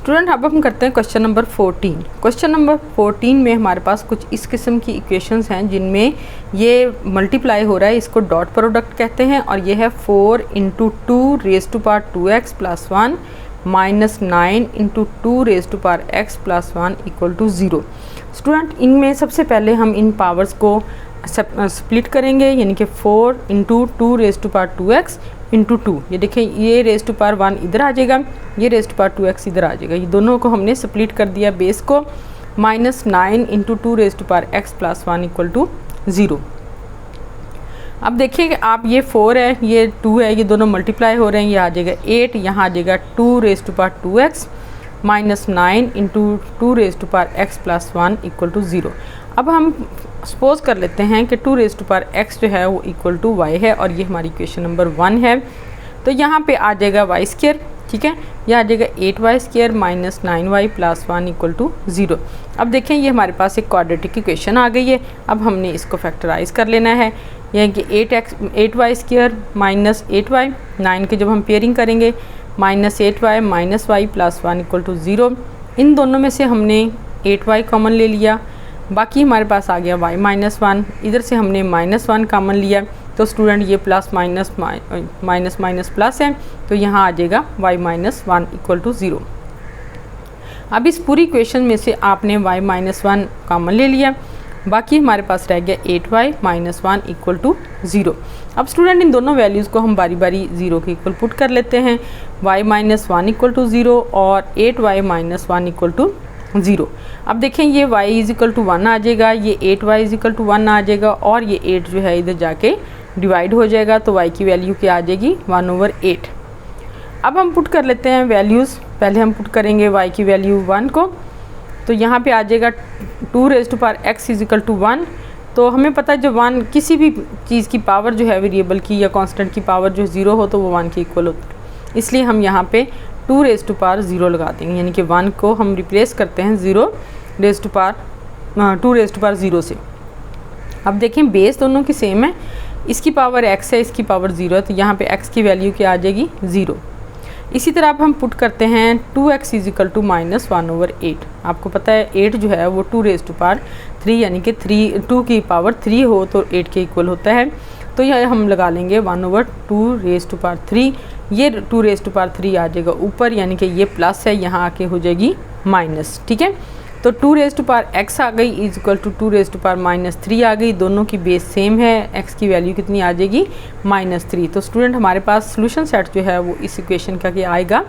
Student अब हम करते हैं क्वेश्चन नंबर 14। क्वेश्चन नंबर 14 में हमारे पास कुछ इस किस्म की इक्वेशंस हैं जिनमें ये मल्टीप्लाई हो रहा है, इसको डॉट प्रोडक्ट कहते हैं, और ये है 4 × 2 raise to power 2x + 1 minus 9 × 2 raise to power x + 1 = 0। Student इनमें सबसे पहले हम इन पावर्स को स्प्लिट करेंगे, यानी कि 4 × 2 रेज़ टू पावर 2x × 2। ये देखिए, ये रेज़ टू पावर 1 इधर आ जाएगा, ये रेज़ टू पावर 2x इधर आ जाएगा। ये दोनों को हमने स्प्लिट कर दिया बेस को। Minus 9 × 2 raise to power x + 1 = 0। अब देखिए कि आप ये 4 है, ये 2 है, ये दोनों मल्टीप्लाई हो रहे हैं, ये आ जाएगा 8, यहाँ आ जाएगा 2 raise to power 2x minus 9 × 2 raise to power x + 1 = 0। अब हम सपोज कर लेते हैं कि 2 रेज़ टू पावर x जो है वो इक्वल टू y है, और ये हमारी इक्वेशन नंबर 1 है। तो यहाँ पे आ जाएगा y², ठीक है, यह आ जाएगा 8y² माइनस 9y + 1 = 0। अब देखें, ये हमारे पास एक क्वाड्रेटिक इक्वेशन आ गई है। अब हमने इसको फैक्टराइज कर लेना है, यानी कि 8y² माइनस 8y, 9 की जब हम पेयरिंग करेंगे माइनस 8y माइनस y + 1 = 0। इन दोनों में से हमने 8y कॉमन ले लिया, बाकी हमारे पास आ गया y - 1, इधर से हमने -1 कॉमन लिया, तो स्टूडेंट ये प्लस माइनस माइनस प्लस है, तो यहाँ आ जाएगा y - 1 = 0। अब इस पूरी इक्वेशन में से आपने y - 1 कॉमन ले लिया, बाकी हमारे पास रह गया 8y - 1 = 0। अब स्टूडेंट इन दोनों वैल्यूज़ को हम बारी बारी 0 के इक्वल पुट कर लेते हैं। y - 1 = 0 और 8y - 1 = 0। अब देखें, ये y = 1 आ जाएगा, ये 8y = 1 आ जाएगा, और ये 8 जो है इधर जाके डिवाइड हो जाएगा, तो y की वैल्यू क्या आ जाएगी 1/8। अब हम पुट कर लेते हैं वैल्यूज़। पहले हम पुट करेंगे y की वैल्यू 1 को, तो यहाँ पे आ जाएगा 2 रेज़ टू पावर x = 1। तो हमें पता है जब 1 किसी भी चीज़ की पावर जो है वेरिएबल की या कांस्टेंट की पावर जो 0 हो तो वो 1 के इक्वल होती है, इसलिए हम यहाँ पे 2 रेज़ टू पावर 0 लगा देंगे, यानी कि 1 को हम रिप्लेस करते हैं 2 रेज़ टू पावर 0 से। अब देखें, बेस दोनों की सेम है, इसकी पावर x है, इसकी पावर 0 है, तो यहाँ पे x की वैल्यू क्या आ जाएगी 0। इसी तरह अब हम पुट करते हैं 2x = -1/8। आपको पता है 8 जो है वो 2 रेज़ टू पावर 3, यानी कि 2 की पावर 3 हो तो 8 के इक्वल होता है, तो यह हम लगा लेंगे 1/2 रेज़ टू पावर 3। ये 2 रेज़ टू पावर 3 आ जाएगा ऊपर, यानी कि ये प्लस है, यहाँ आके हो जाएगी माइनस, ठीक है। तो 2 रेज़ टू पावर x आ गई = 2 रेज़ टू पावर -3 आ गई, दोनों की बेस सेम है, x की वैल्यू कितनी आ जाएगी -3। तो स्टूडेंट हमारे पास सोल्यूशन सेट जो है वो इस इक्वेशन का क्या आएगा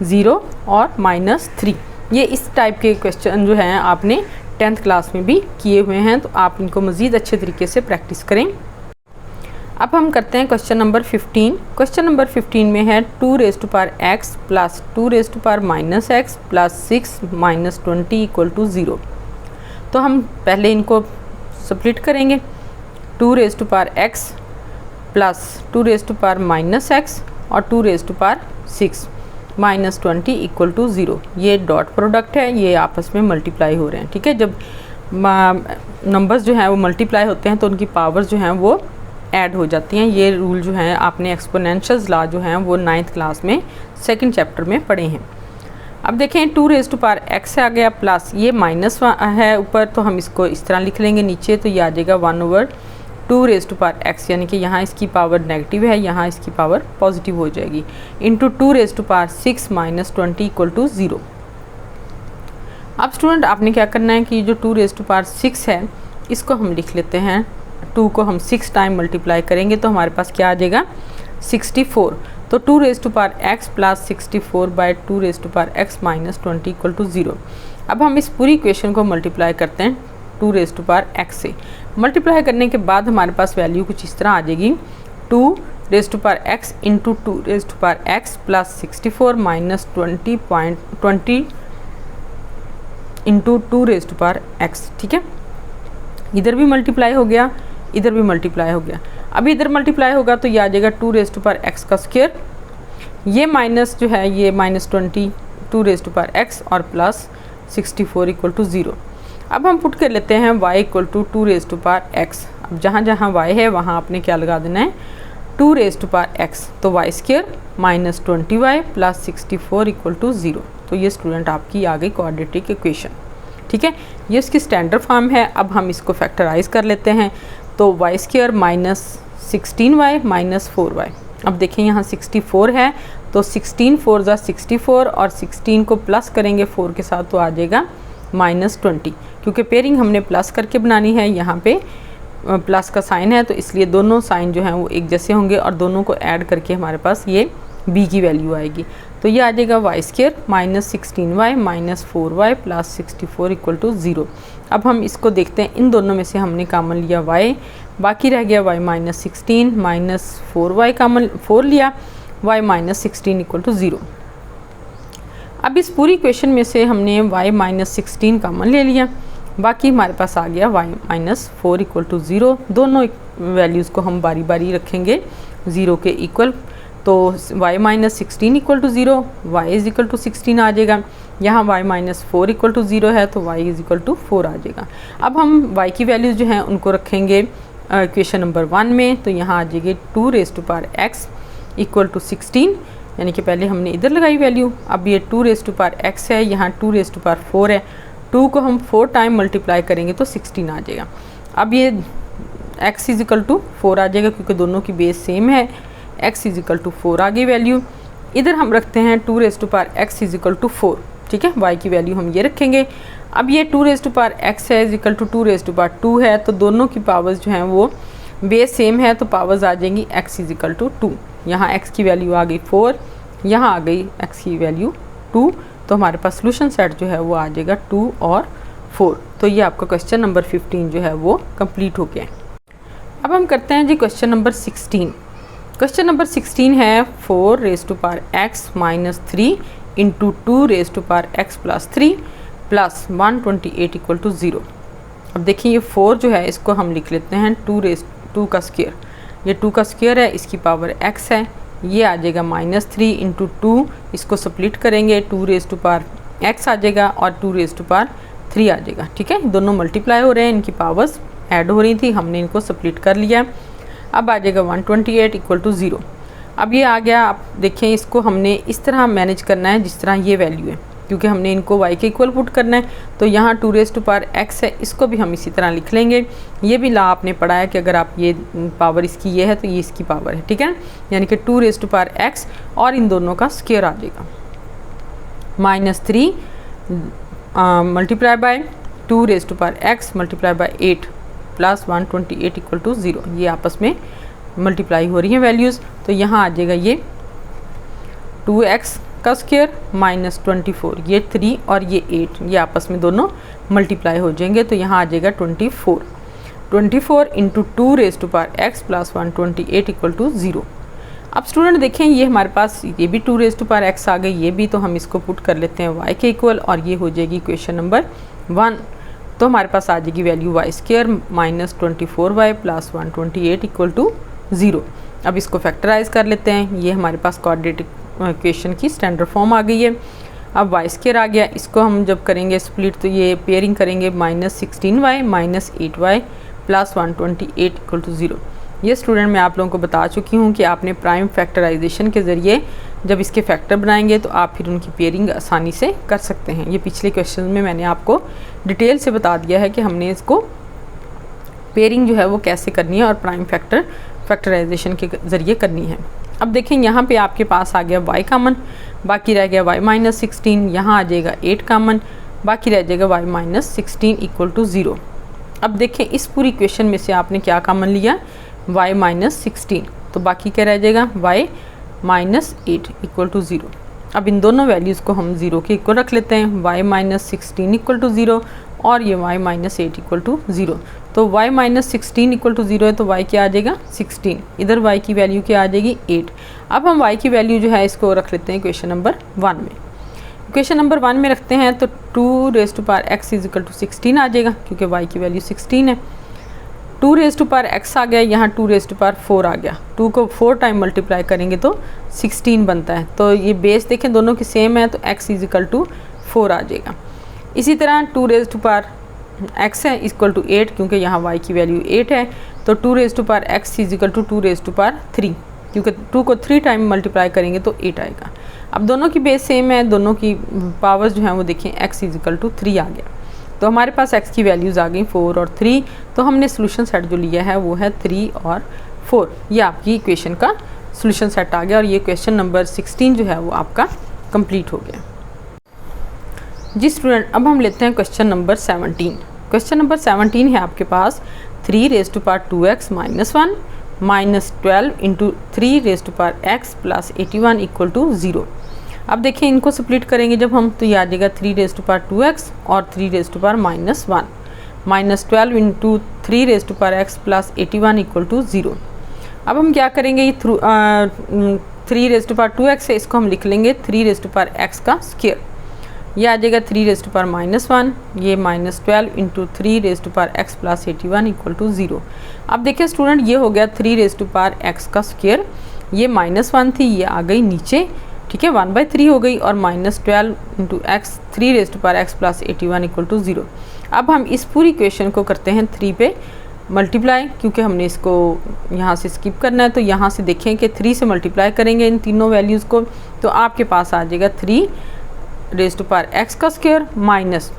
0 और -3। ये इस टाइप के क्वेश्चन जो हैं आपने 10th क्लास में भी किए हुए हैं, तो आप इनको मज़ीद अच्छे तरीके से प्रैक्टिस करें। अब हम करते हैं क्वेश्चन नंबर 15। क्वेश्चन नंबर 15 में है 2 raise to power x + 2 raise to power -x + 6 - 20 = 0। तो हम पहले इनको स्प्लिट करेंगे, 2 raise to power x + 2 raise to power -x और 2 रेज़ टू पावर 6 - 20 = 0। ये डॉट प्रोडक्ट है, ये आपस में मल्टीप्लाई हो रहे हैं, ठीक है। जब नंबर्स जो हैं वो मल्टीप्लाई होते हैं तो उनकी पावर्स जो हैं वो ऐड हो जाती हैं। ये रूल जो हैं आपने एक्सपोनेंशियल्स लॉ जो हैं वो 9th क्लास में 2nd चैप्टर में पढ़े हैं। अब देखें, 2 रेज़ टू पावर x आ गया, प्लस ये -1 है ऊपर, तो हम इसको इस तरह लिख लेंगे नीचे, तो ये आ जाएगा 1/2 रेज़ टू पावर x, यानी कि यहाँ इसकी पावर नेगेटिव है, यहाँ इसकी पावर पॉजिटिव हो जाएगी, इंटू 2 रेज़ टू पावर 6 - 20 = 0। अब स्टूडेंट आपने क्या करना है कि जो 2 रेज़ टू पावर 6 है इसको हम लिख लेते हैं, 2 को हम 6 टाइम मल्टीप्लाई करेंगे तो हमारे पास क्या आ जाएगा 64। तो 2 raise to power x + 64/2 raise to power x - 20 = 0। अब हम इस पूरी इक्वेशन को मल्टीप्लाई करते हैं 2 रेज़ टू पावर x से। मल्टीप्लाई करने के बाद हमारे पास वैल्यू कुछ इस तरह आ जाएगी, 2 raise to power x × 2 raise to power x + 64 - 20 × 2 raise to power x, ठीक है। इधर भी मल्टीप्लाई हो गया, इधर भी मल्टीप्लाई हो गया। अभी इधर मल्टीप्लाई होगा तो ये आ जाएगा 2 रेज़ टू पावर x का स्क्वायर, ये माइनस जो है ये -20 2 रेज़ टू पावर x और प्लस 64 = 0। अब हम पुट कर लेते हैं y = 2 raise to power x। अब जहाँ जहाँ y है वहाँ आपने क्या लगा देना है 2 रेज़ टू पावर x, तो y² - 20y + 64 = 0। तो ये स्टूडेंट आपकी आ गई क्वाड्रेटिक इक्वेशन। ठीक है, ये इसकी स्टैंडर्ड फॉर्म है। अब हम इसको फैक्टराइज कर लेते हैं। तो Y square minus 16y minus 4y। अब देखें यहाँ 64 है तो 16 4 ज़ा 64 और 16 को प्लस करेंगे 4 के साथ तो आ जाएगा -20। क्योंकि पेयरिंग हमने प्लस करके बनानी है, यहाँ पे प्लस का साइन है तो इसलिए दोनों साइन जो हैं वो एक जैसे होंगे और दोनों को ऐड करके हमारे पास ये b की वैल्यू आएगी। तो ये आ जाएगा Y square minus 16y minus 4y plus 64 equal to 0। अब हम इसको देखते हैं, इन दोनों में से हमने कॉमन लिया y, बाकी रह गया y minus 16 minus 4y common 4 लिया, y माइनस 16 इक्वल टू 0। अब इस पूरी इक्वेशन में से हमने y माइनस 16 कॉमन ले लिया, बाकी हमारे पास आ गया y माइनस 4 इक्वल टू 0। दोनों वैल्यूज़ को हम बारी बारी रखेंगे 0 के इक्वल। तो y minus 16 equal to 0, y is equal to 16 आ जाएगा। यहाँ y माइनस 4 इक्वल टू 0 है तो y इज इक्वल टू 4 आ जाएगा। अब हम y की वैल्यूज़ जो हैं उनको रखेंगे इक्वेशन नंबर 1 में। तो यहाँ आ जाएगी 2 raise to power x equal to 16, यानी कि पहले हमने इधर लगाई वैल्यू। अब ये 2 रेज़ टू पावर x है, यहाँ 2 रेज़ टू पावर 4 है, 2 को हम 4 टाइम मल्टीप्लाई करेंगे तो 16 आ जाएगा। अब ये x इज इक्वल टू 4 आ जाएगा क्योंकि दोनों की बेस सेम है। x इज इक्वल टू 4 आ गई वैल्यू। इधर हम रखते हैं 2 raise to power x is equal to 4। ठीक है, y की वैल्यू हम ये रखेंगे। अब ये 2 रेज़ टू पावर x है is equal to 2 raise to power 2 है, तो दोनों की पावर्स जो हैं वो बेस सेम है तो पावर्स आ जाएंगी x इज इक्वल टू 2। यहाँ x की वैल्यू आ गई 4, यहाँ आ गई x की वैल्यू 2, तो हमारे पास सोल्यूशन सेट जो है वो आ जाएगा 2 और 4। तो ये आपका क्वेश्चन नंबर 15 जो है वो कंप्लीट हो गया। अब हम करते हैं जी क्वेश्चन नंबर 16। क्वेश्चन नंबर 16 है 4 raise to power x minus 3 into 2 raise to power x plus 3 plus 128 equal to 0। अब देखिए ये 4 जो है इसको हम लिख लेते हैं 2 का स्क्वायर। ये 2 का स्क्वायर है, इसकी पावर x है, ये आ जाएगा -3 इंटू 2, इसको स्प्लिट करेंगे 2 रेज़ टू पावर x आ जाएगा और 2 रेज़ टू पावर 3 आ जाएगा। ठीक है, दोनों मल्टीप्लाई हो रहे हैं, इनकी पावर्स ऐड हो रही थी, हमने इनको स्प्लिट कर लिया। अब आ जाएगा 128 इक्वल टू 0। अब ये आ गया। आप देखें इसको हमने इस तरह मैनेज करना है जिस तरह ये वैल्यू है, क्योंकि हमने इनको y के इक्वल पुट करना है। तो यहाँ 2 रेज़ टू पावर x है, इसको भी हम इसी तरह लिख लेंगे। ये भी ला आपने पढ़ा है कि अगर आप ये पावर इसकी ये है तो ये इसकी पावर है। ठीक है, यानी कि 2 रेज़ टू पावर x और इन दोनों का स्क्वायर आ जाएगा। -3 multiply by 2 raise to power x multiply by 8 plus 128 equal to 0। ये आपस में मल्टीप्लाई हो रही हैं वैल्यूज़। तो यहाँ आ जाएगा ये 2x का स्क्वायर माइनस 24, ये 3 और ये 8, ये आपस में दोनों मल्टीप्लाई हो जाएंगे। तो यहाँ आ जाएगा 24 into 2 raise to power x plus 128 equal to 0। अब स्टूडेंट देखें ये हमारे पास ये भी 2 रेज़ टू पावर x आ गई, ये भी, तो हम इसको पुट कर लेते हैं y के इक्वल और ये हो जाएगी इक्वेशन नंबर 1। तो हमारे पास आ जाएगी value Y square minus 24y plus 128 equal to 0। अब इसको फैक्टराइज कर लेते हैं। ये हमारे पास क्वाड्रेटिक इक्वेशन की स्टैंडर्ड फॉर्म आ गई है। अब वाई स्क्वायर आ गया, इसको हम जब करेंगे स्प्लिट तो ये पेयरिंग करेंगे -16y minus 8y plus 128 equal to 0। ये स्टूडेंट मैं आप लोगों को बता चुकी हूँ कि आपने प्राइम फैक्टराइजेशन के ज़रिए जब इसके फैक्टर बनाएंगे तो आप फिर उनकी पेयरिंग आसानी से कर सकते हैं। ये पिछले क्वेश्चन में मैंने आपको डिटेल से बता दिया है कि हमने इसको पेयरिंग जो है वो कैसे करनी है और प्राइम फैक्टराइजेशन के ज़रिए करनी है। अब देखें यहाँ पे आपके पास आ गया y कॉमन, बाकी रह गया y माइनस 16, यहाँ आ जाएगा 8 कॉमन, बाकी रह जाएगा y माइनस 16 इक्वल टू 0। अब देखें इस पूरी इक्वेशन में से आपने क्या कॉमन लिया, y माइनस 16, तो बाकी क्या रह जाएगा y माइनस 8 इक्वल टू 0। अब इन दोनों वैल्यूज़ को हम 0 के इक्वल रख लेते हैं, y माइनस 16 इक्वल टू 0 और ये y माइनस 8 इक्वल टू 0। तो y माइनस 16 इक्वल टू 0 है तो y क्या आ जाएगा 16, इधर y की वैल्यू क्या आ जाएगी 8। अब हम y की वैल्यू जो है इसको रख लेते हैं इक्वेशन नंबर 1 में। इक्वेशन नंबर 1 में रखते हैं तो 2 raise to power x is equal to 16 आ जाएगा, क्योंकि y की वैल्यू 16 है। 2 रेज़ टू पावर x आ गया, यहाँ 2 रेज़ टू पावर 4 आ गया, 2 को 4 टाइम मल्टीप्लाई करेंगे तो 16 बनता है। तो ये बेस देखें दोनों की सेम है तो x इज इक्वल टू 4 आ जाएगा। इसी तरह 2 रेज़ टू पावर x है इक्वल टू 8, क्योंकि यहाँ y की वैल्यू 8 है, तो 2 raise to power x is equal to 2 raise to power 3, क्योंकि 2 को 3 टाइम मल्टीप्लाई करेंगे तो 8 आएगा। अब दोनों की बेस सेम है, दोनों की पावर्स जो हैं वो देखें x इजिकल टू 3 आ गया। तो हमारे पास x की वैल्यूज़ आ गई 4 और 3। तो हमने सोल्यूशन सेट जो लिया है वो है 3 और 4। ये आपकी इक्वेशन का सोल्यूशन सेट आ गया और ये क्वेश्चन नंबर 16 जो है वो आपका कंप्लीट हो गया। जी स्टूडेंट, अब हम लेते हैं क्वेश्चन नंबर 17। क्वेश्चन नंबर 17 है आपके पास 3 raise to power 2x minus 1 minus 12 into 3 raise to power x plus 81 equal to 0। अब देखें इनको स्प्लिट करेंगे जब हम, तो ये आ जाएगा 3 रेज़ टू पावर 2x और 3 raise to power minus 1 minus 12 into 3 raise to power x plus 81 equal to 0। अब हम क्या करेंगे, ये 3 रेज़ टू पावर 2x है, इसको हम लिख लेंगे 3 रेज़ टू पावर x का स्क्वायर। ये आ जाएगा 3 रेज़ टू पावर माइनस 1, ये minus 12 into 3 raise to power x plus 81 equal to 0। अब देखिए स्टूडेंट, ये हो गया 3 रेज़ टू पावर x का स्क्वायर, ये माइनस 1 थी, ये आ गई नीचे, ठीक है, 1/3 हो गई, और minus 12 into x 3 raise to power x plus 81 equal to 0। अब हम इस पूरी इक्वेशन को करते हैं 3 पे मल्टीप्लाई, क्योंकि हमने इसको यहाँ से स्किप करना है। तो यहाँ से देखें कि 3 से मल्टीप्लाई करेंगे इन तीनों वैल्यूज़ को, तो आपके पास आ जाएगा 3 रेज़ टू पावर x का स्क्वायर माइनस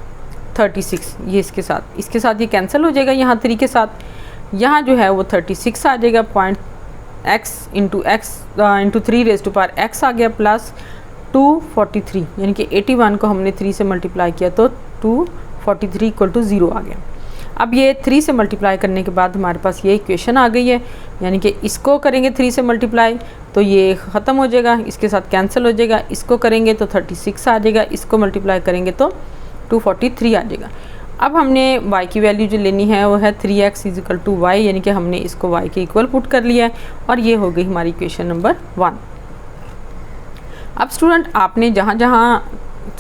36। ये इसके साथ ये कैंसिल हो जाएगा यहाँ 3 के साथ, यहाँ जो है वो 36 आ जाएगा, point x into 3 raise to power x आ गया, प्लस 243, यानी कि 81 को हमने 3 से मल्टीप्लाई किया तो 243 इक्वल टू 0 आ गया। अब ये 3 से मल्टीप्लाई करने के बाद हमारे पास ये इक्वेशन आ गई है, यानी कि इसको करेंगे 3 से मल्टीप्लाई तो ये ख़त्म हो जाएगा, इसके साथ कैंसिल हो जाएगा, इसको करेंगे तो 36 आ जाएगा, इसको मल्टीप्लाई करेंगे तो 243 आ जाएगा। अब हमने y की वैल्यू जो लेनी है वो है 3x इजिकल टू y, यानी कि हमने इसको y के इक्वल पुट कर लिया है और ये हो गई हमारी इक्वेशन नंबर 1। अब स्टूडेंट आपने जहाँ जहाँ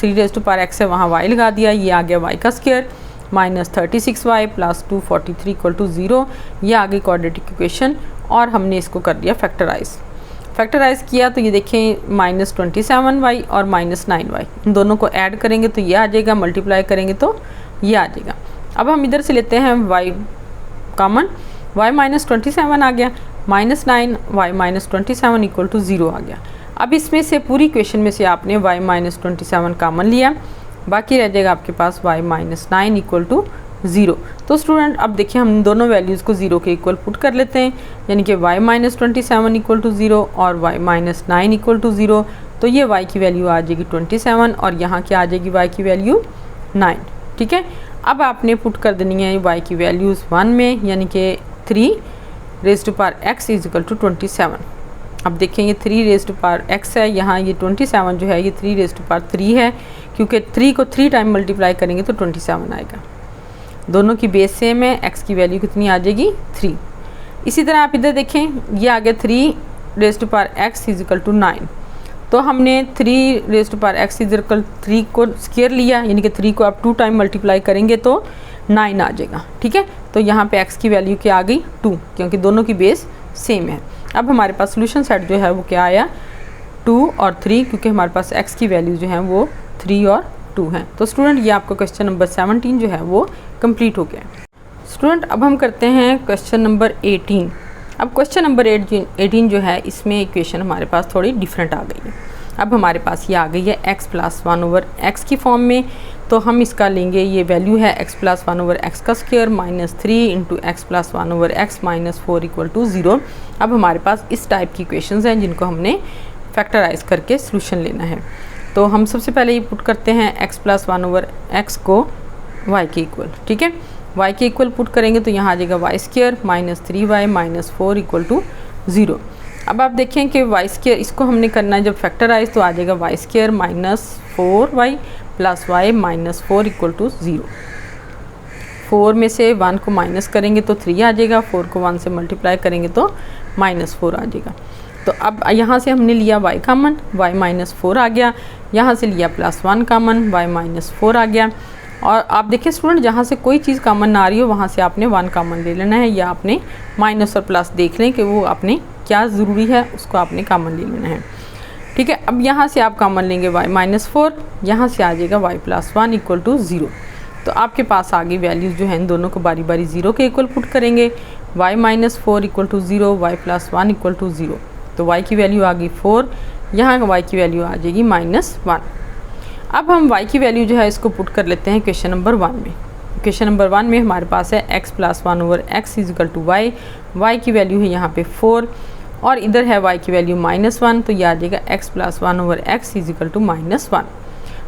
3 रेज़ टू पावर x है वहाँ y लगा दिया, ये आ गया y का square minus 36y plus 243 equal to 0। ये आ गई क्वाड्रेटिक इक्वेशन और हमने इसको कर दिया फैक्टराइज किया, तो ये देखें माइनस 27y और माइनस 9y, इन दोनों को ऐड करेंगे तो ये आ जाएगा, मल्टीप्लाई करेंगे तो ये आ जाएगा। अब हम इधर से लेते हैं y कॉमन, y माइनस 27 आ गया, minus 9y minus 27 equal to 0 आ गया। अब इसमें से पूरी इक्वेशन में से आपने y माइनस 27 कॉमन लिया, बाकी रह जाएगा आपके पास y माइनस 9 इक्वल टू 0। तो स्टूडेंट अब देखिए हम दोनों वैल्यूज़ को 0 के इक्वल पुट कर लेते हैं, यानी कि y माइनस 27 इक्वल टू 0 और y माइनस 9 इक्वल टू 0। तो ये y की वैल्यू आ जाएगी 27 और यहाँ क्या आ जाएगी y की वैल्यू 9, ठीक है। अब आपने पुट कर देनी है y की वैल्यूज़ 1 में, यानी कि 3 raise to power x is equal to 27। अब देखें ये 3 रेज़ टू पावर x है, यहाँ ये 27 जो है ये 3 रेज़ टू पावर 3 है, क्योंकि 3 को 3 टाइम मल्टीप्लाई करेंगे तो 27 आएगा। दोनों की बेस सेम है, x की वैल्यू कितनी आ जाएगी 3। इसी तरह आप इधर देखें, ये आ गया 3 raise to power x is equal to 9। तो हमने 3 raise to power x is equal 3 को स्क्वायर लिया, यानी कि 3 को आप 2 टाइम मल्टीप्लाई करेंगे तो 9 आ जाएगा, ठीक है। तो यहाँ पे x की वैल्यू क्या आ गई 2, क्योंकि दोनों की बेस सेम है। अब हमारे पास सोल्यूशन सेट जो है वो क्या आया 2 और 3, क्योंकि हमारे पास x की वैल्यू जो है वो 3 और 2 हैं। तो स्टूडेंट ये आपका क्वेश्चन नंबर 17 जो है वो कंप्लीट हो गया। स्टूडेंट अब हम करते हैं क्वेश्चन नंबर 18। अब क्वेश्चन नंबर 18 जो है इसमें इक्वेशन हमारे पास थोड़ी डिफरेंट आ गई है। अब हमारे पास ये आ गई है x प्लस 1 ओवर x की फॉर्म में, तो हम इसका लेंगे, ये वैल्यू है x प्लस 1 ओवर x का square minus 3 into X plus 1 over x minus 4 equal to 0। अब हमारे पास इस टाइप की इक्वेशंस हैं जिनको हमने फैक्टराइज करके सोल्यूशन लेना है। तो हम सबसे पहले ये पुट करते हैं x प्लस 1 ओवर x को y के इक्वल, ठीक है। y के इक्वल पुट करेंगे तो यहाँ आ जाएगा y square minus 3y minus 4 equal to 0। अब आप देखें कि y स्क्वायर इसको हमने करना है जब फैक्टराइज, तो आ जाएगा y square minus 4y plus y minus 4 equal to 0। 4 में से 1 को माइनस करेंगे तो 3 आ जाएगा, 4 को 1 से मल्टीप्लाई करेंगे तो माइनस 4 आ जाएगा। तो अब यहाँ से हमने लिया y कॉमन, y माइनस 4 आ गया, यहाँ से लिया प्लस 1 कॉमन, y माइनस 4 आ गया। और आप देखिए स्टूडेंट, जहाँ से कोई चीज़ कॉमन ना आ रही हो वहाँ से आपने 1 कॉमन ले लेना है, या आपने माइनस और प्लस देख लें कि वो आपने क्या ज़रूरी है उसको आपने कॉमन ले लेना है, ठीक है। अब यहाँ से आप कॉमन लेंगे y माइनस 4, यहाँ से आ जाएगा y प्लस 1 इक्वल टू 0। तो आपके पास आगे वैल्यूज़ जो हैं इन दोनों को बारी बारी 0 के इक्वल पुट करेंगे, y minus 4 equal to 0, y plus 1 equal to 0। तो y की वैल्यू आ गई 4, यहाँ y की वैल्यू आ जाएगी -1। अब हम y की वैल्यू जो है इसको पुट कर लेते हैं क्वेश्चन नंबर 1 में। क्वेश्चन नंबर 1 में हमारे पास है x + 1/x = y, y की वैल्यू है यहाँ पे 4 और इधर है y की वैल्यू -1, तो ये आ जाएगा x + 1/x = -1।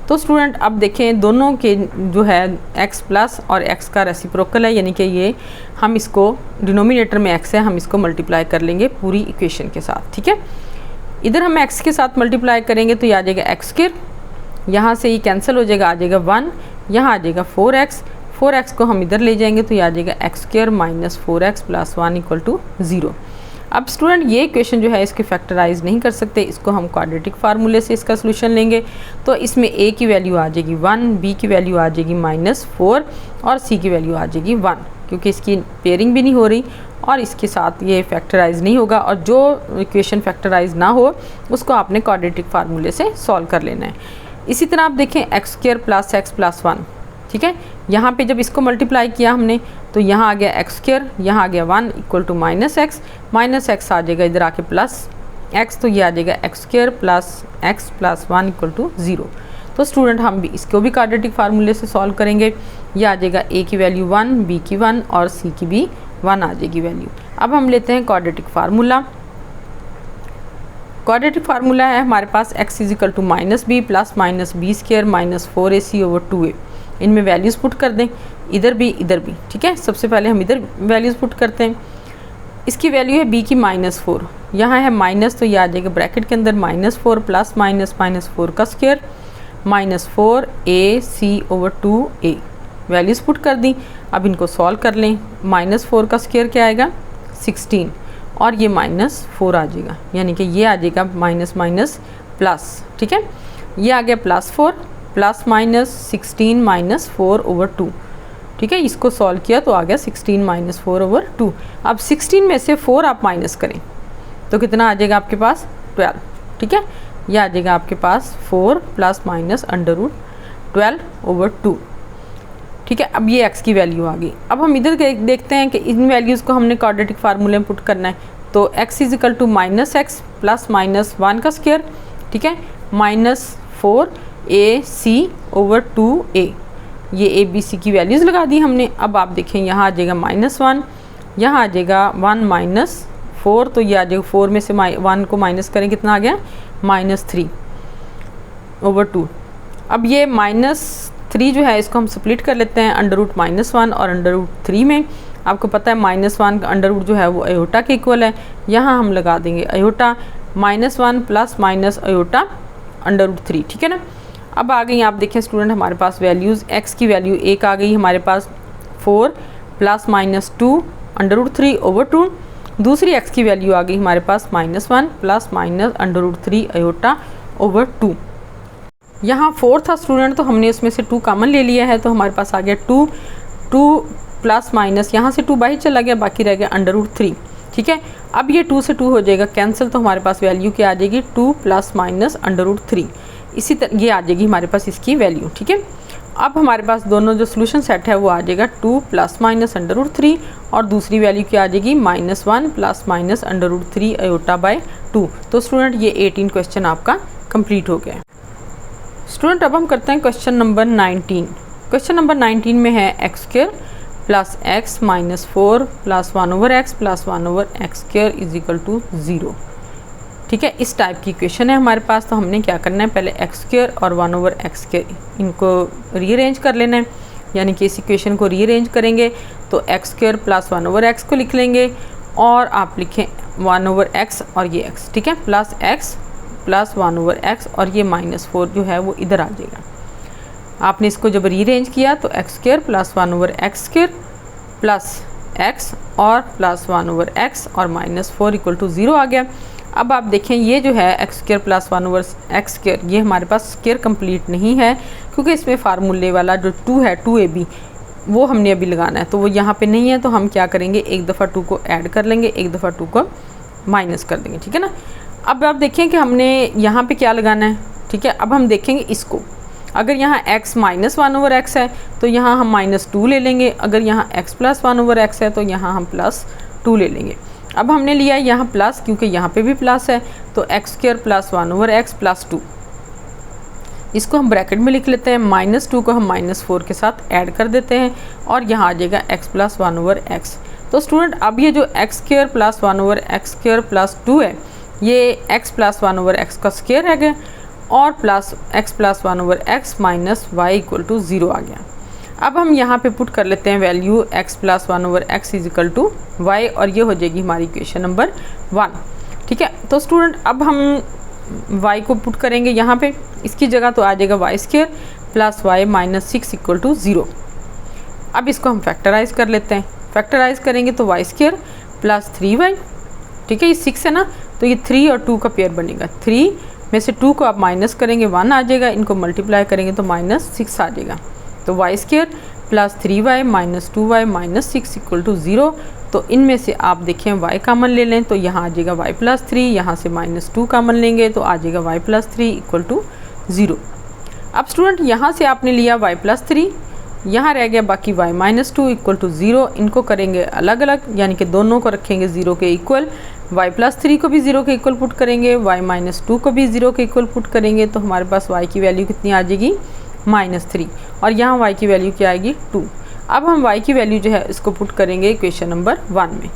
तो स्टूडेंट अब देखें दोनों के जो है x प्लस और x का रेसिप्रोकल है, यानी कि ये हम इसको डिनोमिनेटर में x है, हम इसको मल्टीप्लाई कर लेंगे पूरी इक्वेशन के साथ, ठीक है। इधर हम x के साथ मल्टीप्लाई करेंगे तो ये आ जाएगा x², यहाँ से ये कैंसिल हो जाएगा, आ जाएगा 1, यहाँ आ जाएगा 4x को हम इधर ले जाएंगे तो ये आ जाएगा x² - 4x + 1 = 0। अब स्टूडेंट ये इक्वेशन जो है इसके फैक्टराइज नहीं कर सकते, इसको हम क्वाड्रेटिक फार्मूले से इसका सोल्यूशन लेंगे। तो इसमें a की वैल्यू आ जाएगी 1, b की वैल्यू आ जाएगी -4 और c की वैल्यू आ जाएगी 1, क्योंकि इसकी पेयरिंग भी नहीं हो रही और इसके साथ ये फैक्टराइज नहीं होगा। और जो इक्वेशन फैक्टराइज ना हो उसको आपने क्वाड्रेटिक फार्मूले से सॉल्व कर लेना है। इसी तरह आप देखें x² + x + 1, ठीक है। यहाँ पे जब इसको मल्टीप्लाई किया हमने तो यहाँ आ गया x², यहाँ आ गया 1 = -x आ जाएगा इधर आके +x, तो ये आ जाएगा x² + x + 1 = 0। तो स्टूडेंट हम भी इसको भी क्वाड्रेटिक फार्मूले से सॉल्व करेंगे। ये आ जाएगा a की वैल्यू 1, b की 1 और c की भी 1 आ जाएगी वैल्यू। अब हम लेते हैं क्वाड्रेटिक फार्मूला। क्वाड्रेटिक फार्मूला है हमारे पास x = -b + -b² - 4ac/2a। इनमें वैल्यूज़ पुट कर दें, इधर भी इधर भी, ठीक है। सबसे पहले हम इधर वैल्यूज़ पुट करते हैं। इसकी वैल्यू है b की -4, यहाँ है माइनस तो ये आ जाएगा ब्रैकेट के अंदर -4 + -4 का स्क्वायर -4ac/2a। वैल्यूज़ पुट कर दी। अब इनको सॉल्व कर लें। -4 का स्क्वायर क्या आएगा 16 और ये -4 आ जाएगा, यानी कि ये आ जाएगा माइनस प्लस, ठीक है। ये आ गया +4 ± 16 - 4/2, ठीक है। इसको सॉल्व किया तो आ गया 16 - 4/2। अब 16 में से 4 आप माइनस करें तो कितना आ जाएगा आपके पास 12, ठीक है। यह आ जाएगा आपके पास 4 ± √12/2, ठीक है। अब ये x की वैल्यू आ गई। अब हम इधर देखते हैं कि इन वैल्यूज़ को हमने क्वाड्रेटिक फार्मूले में पुट करना है। तो x = -x + -1 का स्क्वायर, ठीक है, -4ac/2a। ये a b c की वैल्यूज़ लगा दी हमने। अब आप देखें यहाँ आ जाएगा -1, यहाँ आ जाएगा 1 - 4, तो ये आ जाएगा 4 में से 1 को माइनस करें कितना आ गया -3/2। अब ये -3 जो है इसको हम स्प्लिट कर लेते हैं √-1 और √3 में। आपको पता है -1 का अंडर रूट जो है वो अयोटा के इक्वल है। यहाँ हम लगा देंगे अयोटा, -1 ± अयोटा √3, ठीक है ना। अब आ गई आप देखें स्टूडेंट हमारे पास वैल्यूज़। x की वैल्यू 1 आ गई हमारे पास 4 ± 2 √3/2। दूसरी x की वैल्यू आ गई हमारे पास -1 ± √3 अयोटा/2। यहाँ 4 था स्टूडेंट, तो हमने उसमें से 2 कॉमन ले लिया है, तो हमारे पास आ गया 2 प्लस माइनस, यहाँ से 2 बाहर चला गया, बाकी रह गया √3, ठीक है। अब ये 2 से 2 हो जाएगा कैंसिल, तो हमारे पास वैल्यू क्या आ जाएगी 2 ± √3। इसी तरह ये आ जाएगी हमारे पास इसकी वैल्यू, ठीक है। अब हमारे पास दोनों जो सोल्यूशन सेट है वो आ जाएगा 2 ± √3 और दूसरी वैल्यू क्या आ जाएगी -1 ± √3 अयोटा/2। तो स्टूडेंट ये 18 क्वेश्चन आपका कंप्लीट हो गया। स्टूडेंट अब हम करते हैं क्वेश्चन नंबर 19। क्वेश्चन नंबर 19 में है x² + x - 4 + 1/x + 1/x² = 0, ठीक है। इस टाइप की इक्वेशन है हमारे पास। तो हमने क्या करना है, पहले x² और 1/x² इनको रीअरेंज कर लेना है, यानी कि इस इक्वेशन को रीअरेंज करेंगे तो x² + 1/x को लिख लेंगे और आप लिखें 1/x और ये x, ठीक है, +x + 1/x और ये -4 जो है वो इधर आ जाएगा। आपने इसको जब रीअरेंज किया तो x² + 1/x² + x और + 1/x और -4 = 0 आ गया। अब आप देखें ये जो है x² + 1/x² ये हमारे पास स्क्वायर कंप्लीट नहीं है, क्योंकि इसमें फार्मूले वाला जो 2 है 2ab वो हमने अभी लगाना है, तो वो यहाँ पे नहीं है। तो हम क्या करेंगे, एक दफ़ा 2 को ऐड कर लेंगे, एक दफ़ा 2 को माइनस कर देंगे, ठीक है ना। अब आप देखें कि हमने यहाँ पे क्या लगाना है, ठीक है। अब हम देखेंगे इसको, अगर यहाँ x - 1/x है तो यहाँ हम -2 ले लेंगे, अगर यहाँ x + 1/x है तो यहाँ हम +2 ले लेंगे। अब हमने लिया यहाँ प्लस, क्योंकि यहाँ पे भी प्लस है, तो x square plus 1/x plus 2, इसको हम ब्रैकेट में लिख लेते हैं। -2 को हम -4 के साथ ऐड कर देते हैं और यहाँ आ जाएगा x प्लस 1/x। तो स्टूडेंट अब ये जो x square plus 1/x square plus 2 है, ये x प्लस 1/x का स्क्वायर है गया और plus x plus 1/x minus y equal to 0 आ गया। अब हम यहाँ पे पुट कर लेते हैं value x plus 1/x is equal to y और ये हो जाएगी हमारी इक्वेशन नंबर 1। ठीक है, तो स्टूडेंट अब हम y को पुट करेंगे यहाँ पे, इसकी जगह तो आ जाएगा y square plus y minus 6 equal to 0। अब इसको हम फैक्टराइज कर लेते हैं। फैक्टराइज करेंगे तो y स्क्वायर प्लस 3y, ठीक है, ये 6 है ना, तो ये 3 और 2 का पेयर बनेगा। 3 में से 2 को आप माइनस करेंगे 1 आ जाएगा, इनको मल्टीप्लाई करेंगे तो -6 आ जाएगा। तो y square plus 3y minus 2y minus 6 equal to 0। तो इनमें से आप देखें y कामन ले लें तो यहाँ आ जाएगा y प्लस 3, यहाँ से -2 कामन लेंगे तो आ जाएगा y प्लस 3 इक्वल टू 0। अब स्टूडेंट यहाँ से आपने लिया y प्लस 3, यहाँ रह गया बाकी y माइनस 2 इक्वल टू 0। इनको करेंगे अलग अलग, यानी कि दोनों को रखेंगे 0 के इक्वल। y प्लस 3 को भी 0 के इक्वल पुट करेंगे, y माइनस 2 को भी 0 के इक्वल पुट करेंगे, तो हमारे पास y की वैल्यू कितनी आ जाएगी -3 और यहाँ y की वैल्यू क्या आएगी 2। अब हम y की वैल्यू जो है इसको पुट करेंगे इक्वेशन नंबर 1 में।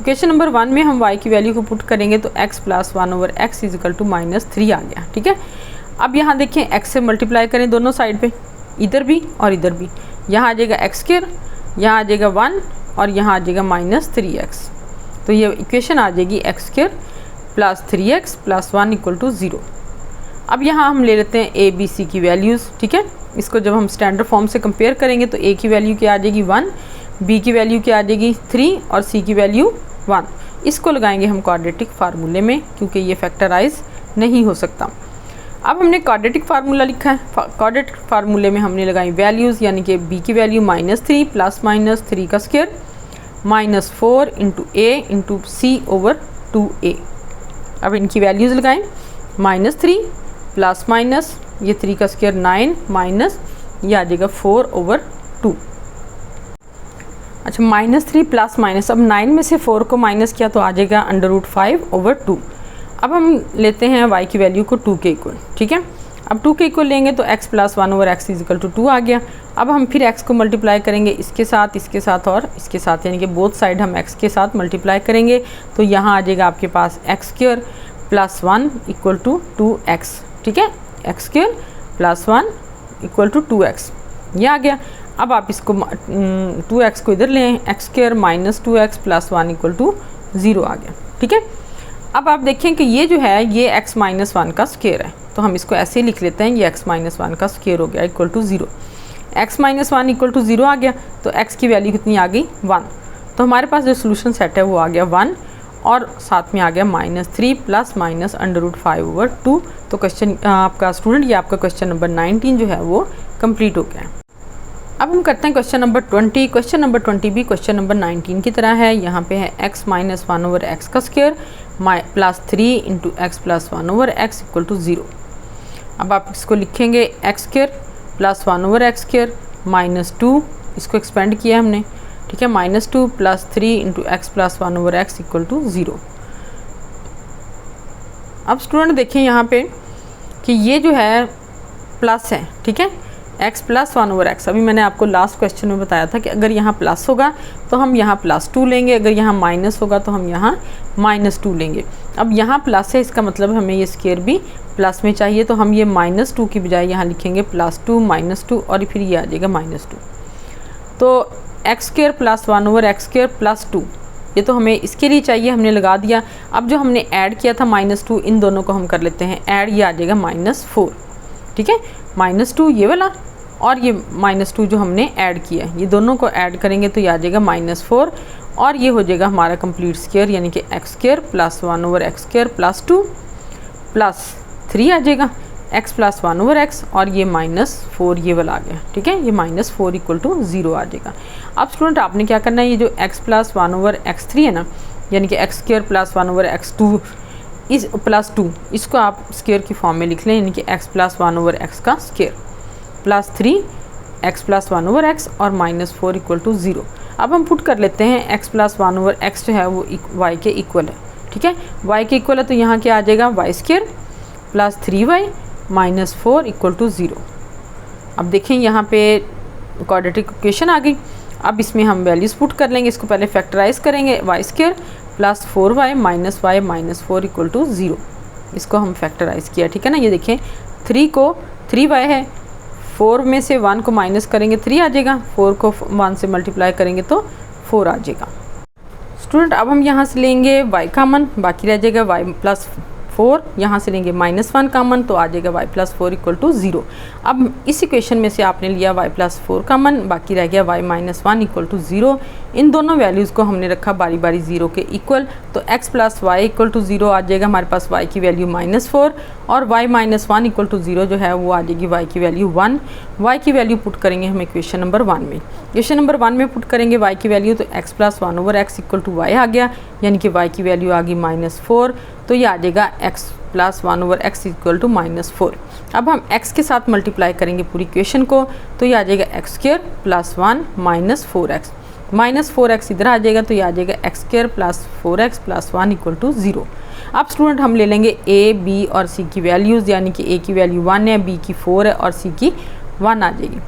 इक्वेशन नंबर 1 में हम y की वैल्यू को पुट करेंगे तो x plus 1/x is equal to -3 आ गया। ठीक है, अब यहाँ देखें x से मल्टीप्लाई करें दोनों साइड पे, इधर भी और इधर भी। यहाँ आ जाएगा एक्स स्क्वायर, यहाँ आ जाएगा 1 और यहाँ आ जाएगा -3x। तो ये इक्वेशन आ जाएगी X square plus 3x plus 1 equal to 0। अब यहाँ हम ले लेते हैं a b c की वैल्यूज़। ठीक है, इसको जब हम स्टैंडर्ड फॉर्म से कंपेयर करेंगे तो a की वैल्यू क्या आ जाएगी 1, b की वैल्यू क्या आ जाएगी 3 और c की वैल्यू 1। इसको लगाएंगे हम क्वाड्रेटिक फार्मूले में, क्योंकि ये फैक्टराइज नहीं हो सकता। अब हमने क्वाड्रेटिक फार्मूला लिखा है। क्वाड्रेटिक फार्मूले में हमने लगाई वैल्यूज़, यानी कि b की वैल्यू -3 प्लस -3 का square -4 into a into c over 2a। अब इनकी वैल्यूज़ लगाएं, -3 प्लस माइनस ये 3 का स्क्वायर 9 माइनस ये आ जाएगा 4 ओवर 2। अच्छा, -3 प्लस माइनस, अब 9 में से 4 को माइनस किया तो आ जाएगा √5 ओवर 2। अब हम लेते हैं y की वैल्यू को 2 के इक्वल। ठीक है, अब 2 के इक्वल लेंगे तो x plus 1/x is equal to 2 आ गया। अब हम फिर x को मल्टीप्लाई करेंगे इसके साथ और इसके साथ, यानी कि बोथ साइड हम x के साथ मल्टीप्लाई करेंगे तो यहाँ आ जाएगा आपके पास x square plus 1 equal to 2x। ठीक है, x square plus 1 equal to 2x, ये आ गया। अब आप इसको 2x को इधर लें, x square minus 2x plus 1 equal to 0 आ गया। ठीक है, अब आप देखें कि ये जो है ये x माइनस 1 का स्क्वायर है, तो हम इसको ऐसे ही लिख लेते हैं, ये x माइनस 1 का स्क्वायर हो गया equal to 0। x minus 1 equal to 0 आ गया, तो x की वैल्यू कितनी आ गई 1। तो हमारे पास जो सोल्यूशन सेट है वो आ गया 1 और साथ में आ गया -3 प्लस माइनस √5 ओवर 2। तो क्वेश्चन आपका स्टूडेंट, ये आपका क्वेश्चन नंबर 19 जो है वो कंप्लीट हो गया है। अब हम करते हैं क्वेश्चन नंबर 20। क्वेश्चन नंबर 20 भी क्वेश्चन नंबर 19 की तरह है। यहाँ पे है x माइनस 1/x का square plus 3 into X plus 1/x equal to 0। अब आप इसको लिखेंगे x square plus 1/x square minus 2, इसको एक्सपेंड किया हमने। ठीक है, -2 plus 3 into X plus 1/x equal to 0। अब स्टूडेंट देखें यहाँ पे कि ये जो है प्लस है। ठीक है, x प्लस 1/x, अभी मैंने आपको लास्ट क्वेश्चन में बताया था कि अगर यहाँ प्लस होगा तो हम यहाँ +2 लेंगे, अगर यहाँ माइनस होगा तो हम यहाँ -2 लेंगे। अब यहाँ प्लस है, इसका मतलब हमें ये स्क्वायर भी प्लस में चाहिए, तो हम ये -2 की बजाय यहाँ लिखेंगे +2 -2 और फिर ये आ जाएगा -2। तो x square plus 1/x square plus 2, ये तो हमें इसके लिए चाहिए, हमने लगा दिया। अब जो हमने ऐड किया था -2, इन दोनों को हम कर लेते हैं ऐड, ये आ जाएगा -4। ठीक है, -2 ये वाला और ये -2 जो हमने ऐड किया है, ये दोनों को ऐड करेंगे तो ये आ जाएगा -4 और ये हो जाएगा हमारा कंप्लीट स्क्वायर, यानी कि x square plus 1/x square plus 2 plus 3 आ जाएगा x प्लस 1/x और ये -4 ये वाला आ गया। ठीक है, ये -4 इक्वल टू 0 आ जाएगा। अब स्टूडेंट आपने क्या करना है, ये जो x प्लस 1/x3 है ना, यानी कि x स्क्वायर प्लस 1/x2 इस प्लस 2, इसको आप स्क्वायर की फॉर्म में लिख लें, यानी कि x प्लस 1/x का square plus 3 x plus 1/x और -4 इक्वल टू 0। अब हम पुट कर लेते हैं x प्लस 1 ओवर x जो है वो y के इक्वल है, ठीक है, y के इक्वल है, तो यहाँ क्या आ जाएगा Y square plus 3y minus 4 equal to 0। अब देखें यहाँ पे क्वाड्रेटिक इक्वेशन आ गई। अब इसमें हम वैल्यूज़ पुट कर लेंगे, इसको पहले फैक्टराइज करेंगे, Y square plus 4y minus y minus 4 equal to 0, इसको हम फैक्टराइज किया, ठीक है ना। ये देखें 3 को 3y है, 4 में से 1 को माइनस करेंगे 3 आ जाएगा, 4 को 1 से मल्टीप्लाई करेंगे तो 4 आ जाएगा। स्टूडेंट अब हम यहाँ से लेंगे y कॉमन, बाकी रह जाएगा y प्लस 4, यहाँ से लेंगे -1 कॉमन तो आ जाएगा y प्लस 4 इक्वल टू 0। अब इस इक्वेशन में से आपने लिया y प्लस 4 कॉमन, बाकी रह गया y माइनस 1 इक्वल टू 0। इन दोनों वैल्यूज़ को हमने रखा बारी बारी 0 के इक्वल, तो x plus Y equal to 0 आ जाएगा हमारे पास y की वैल्यू -4 और y माइनस 1 इक्वल टू 0 जो है वो आ जाएगी y की वैल्यू 1। y की वैल्यू पुट करेंगे हम इक्वेशन नंबर 1 में। इक्वेशन नंबर 1 में पुट करेंगे y की वैल्यू, तो x plus 1 over x equal to y आ गया, यानी कि y की वैल्यू आ गई -4, तो ये आ जाएगा x plus 1 over x equal to -4। अब हम x के साथ मल्टीप्लाई करेंगे पूरी इक्वेशन को, तो ये आ जाएगा x square plus 1 minus 4x, minus 4x इधर आ जाएगा, तो ये आ जाएगा x square plus 4x plus 1 equal to 0। अब स्टूडेंट हम ले लेंगे a, b और c की वैल्यूज़, यानी कि a की वैल्यू 1 है, b की 4 है और c की 1 आ जाएगी।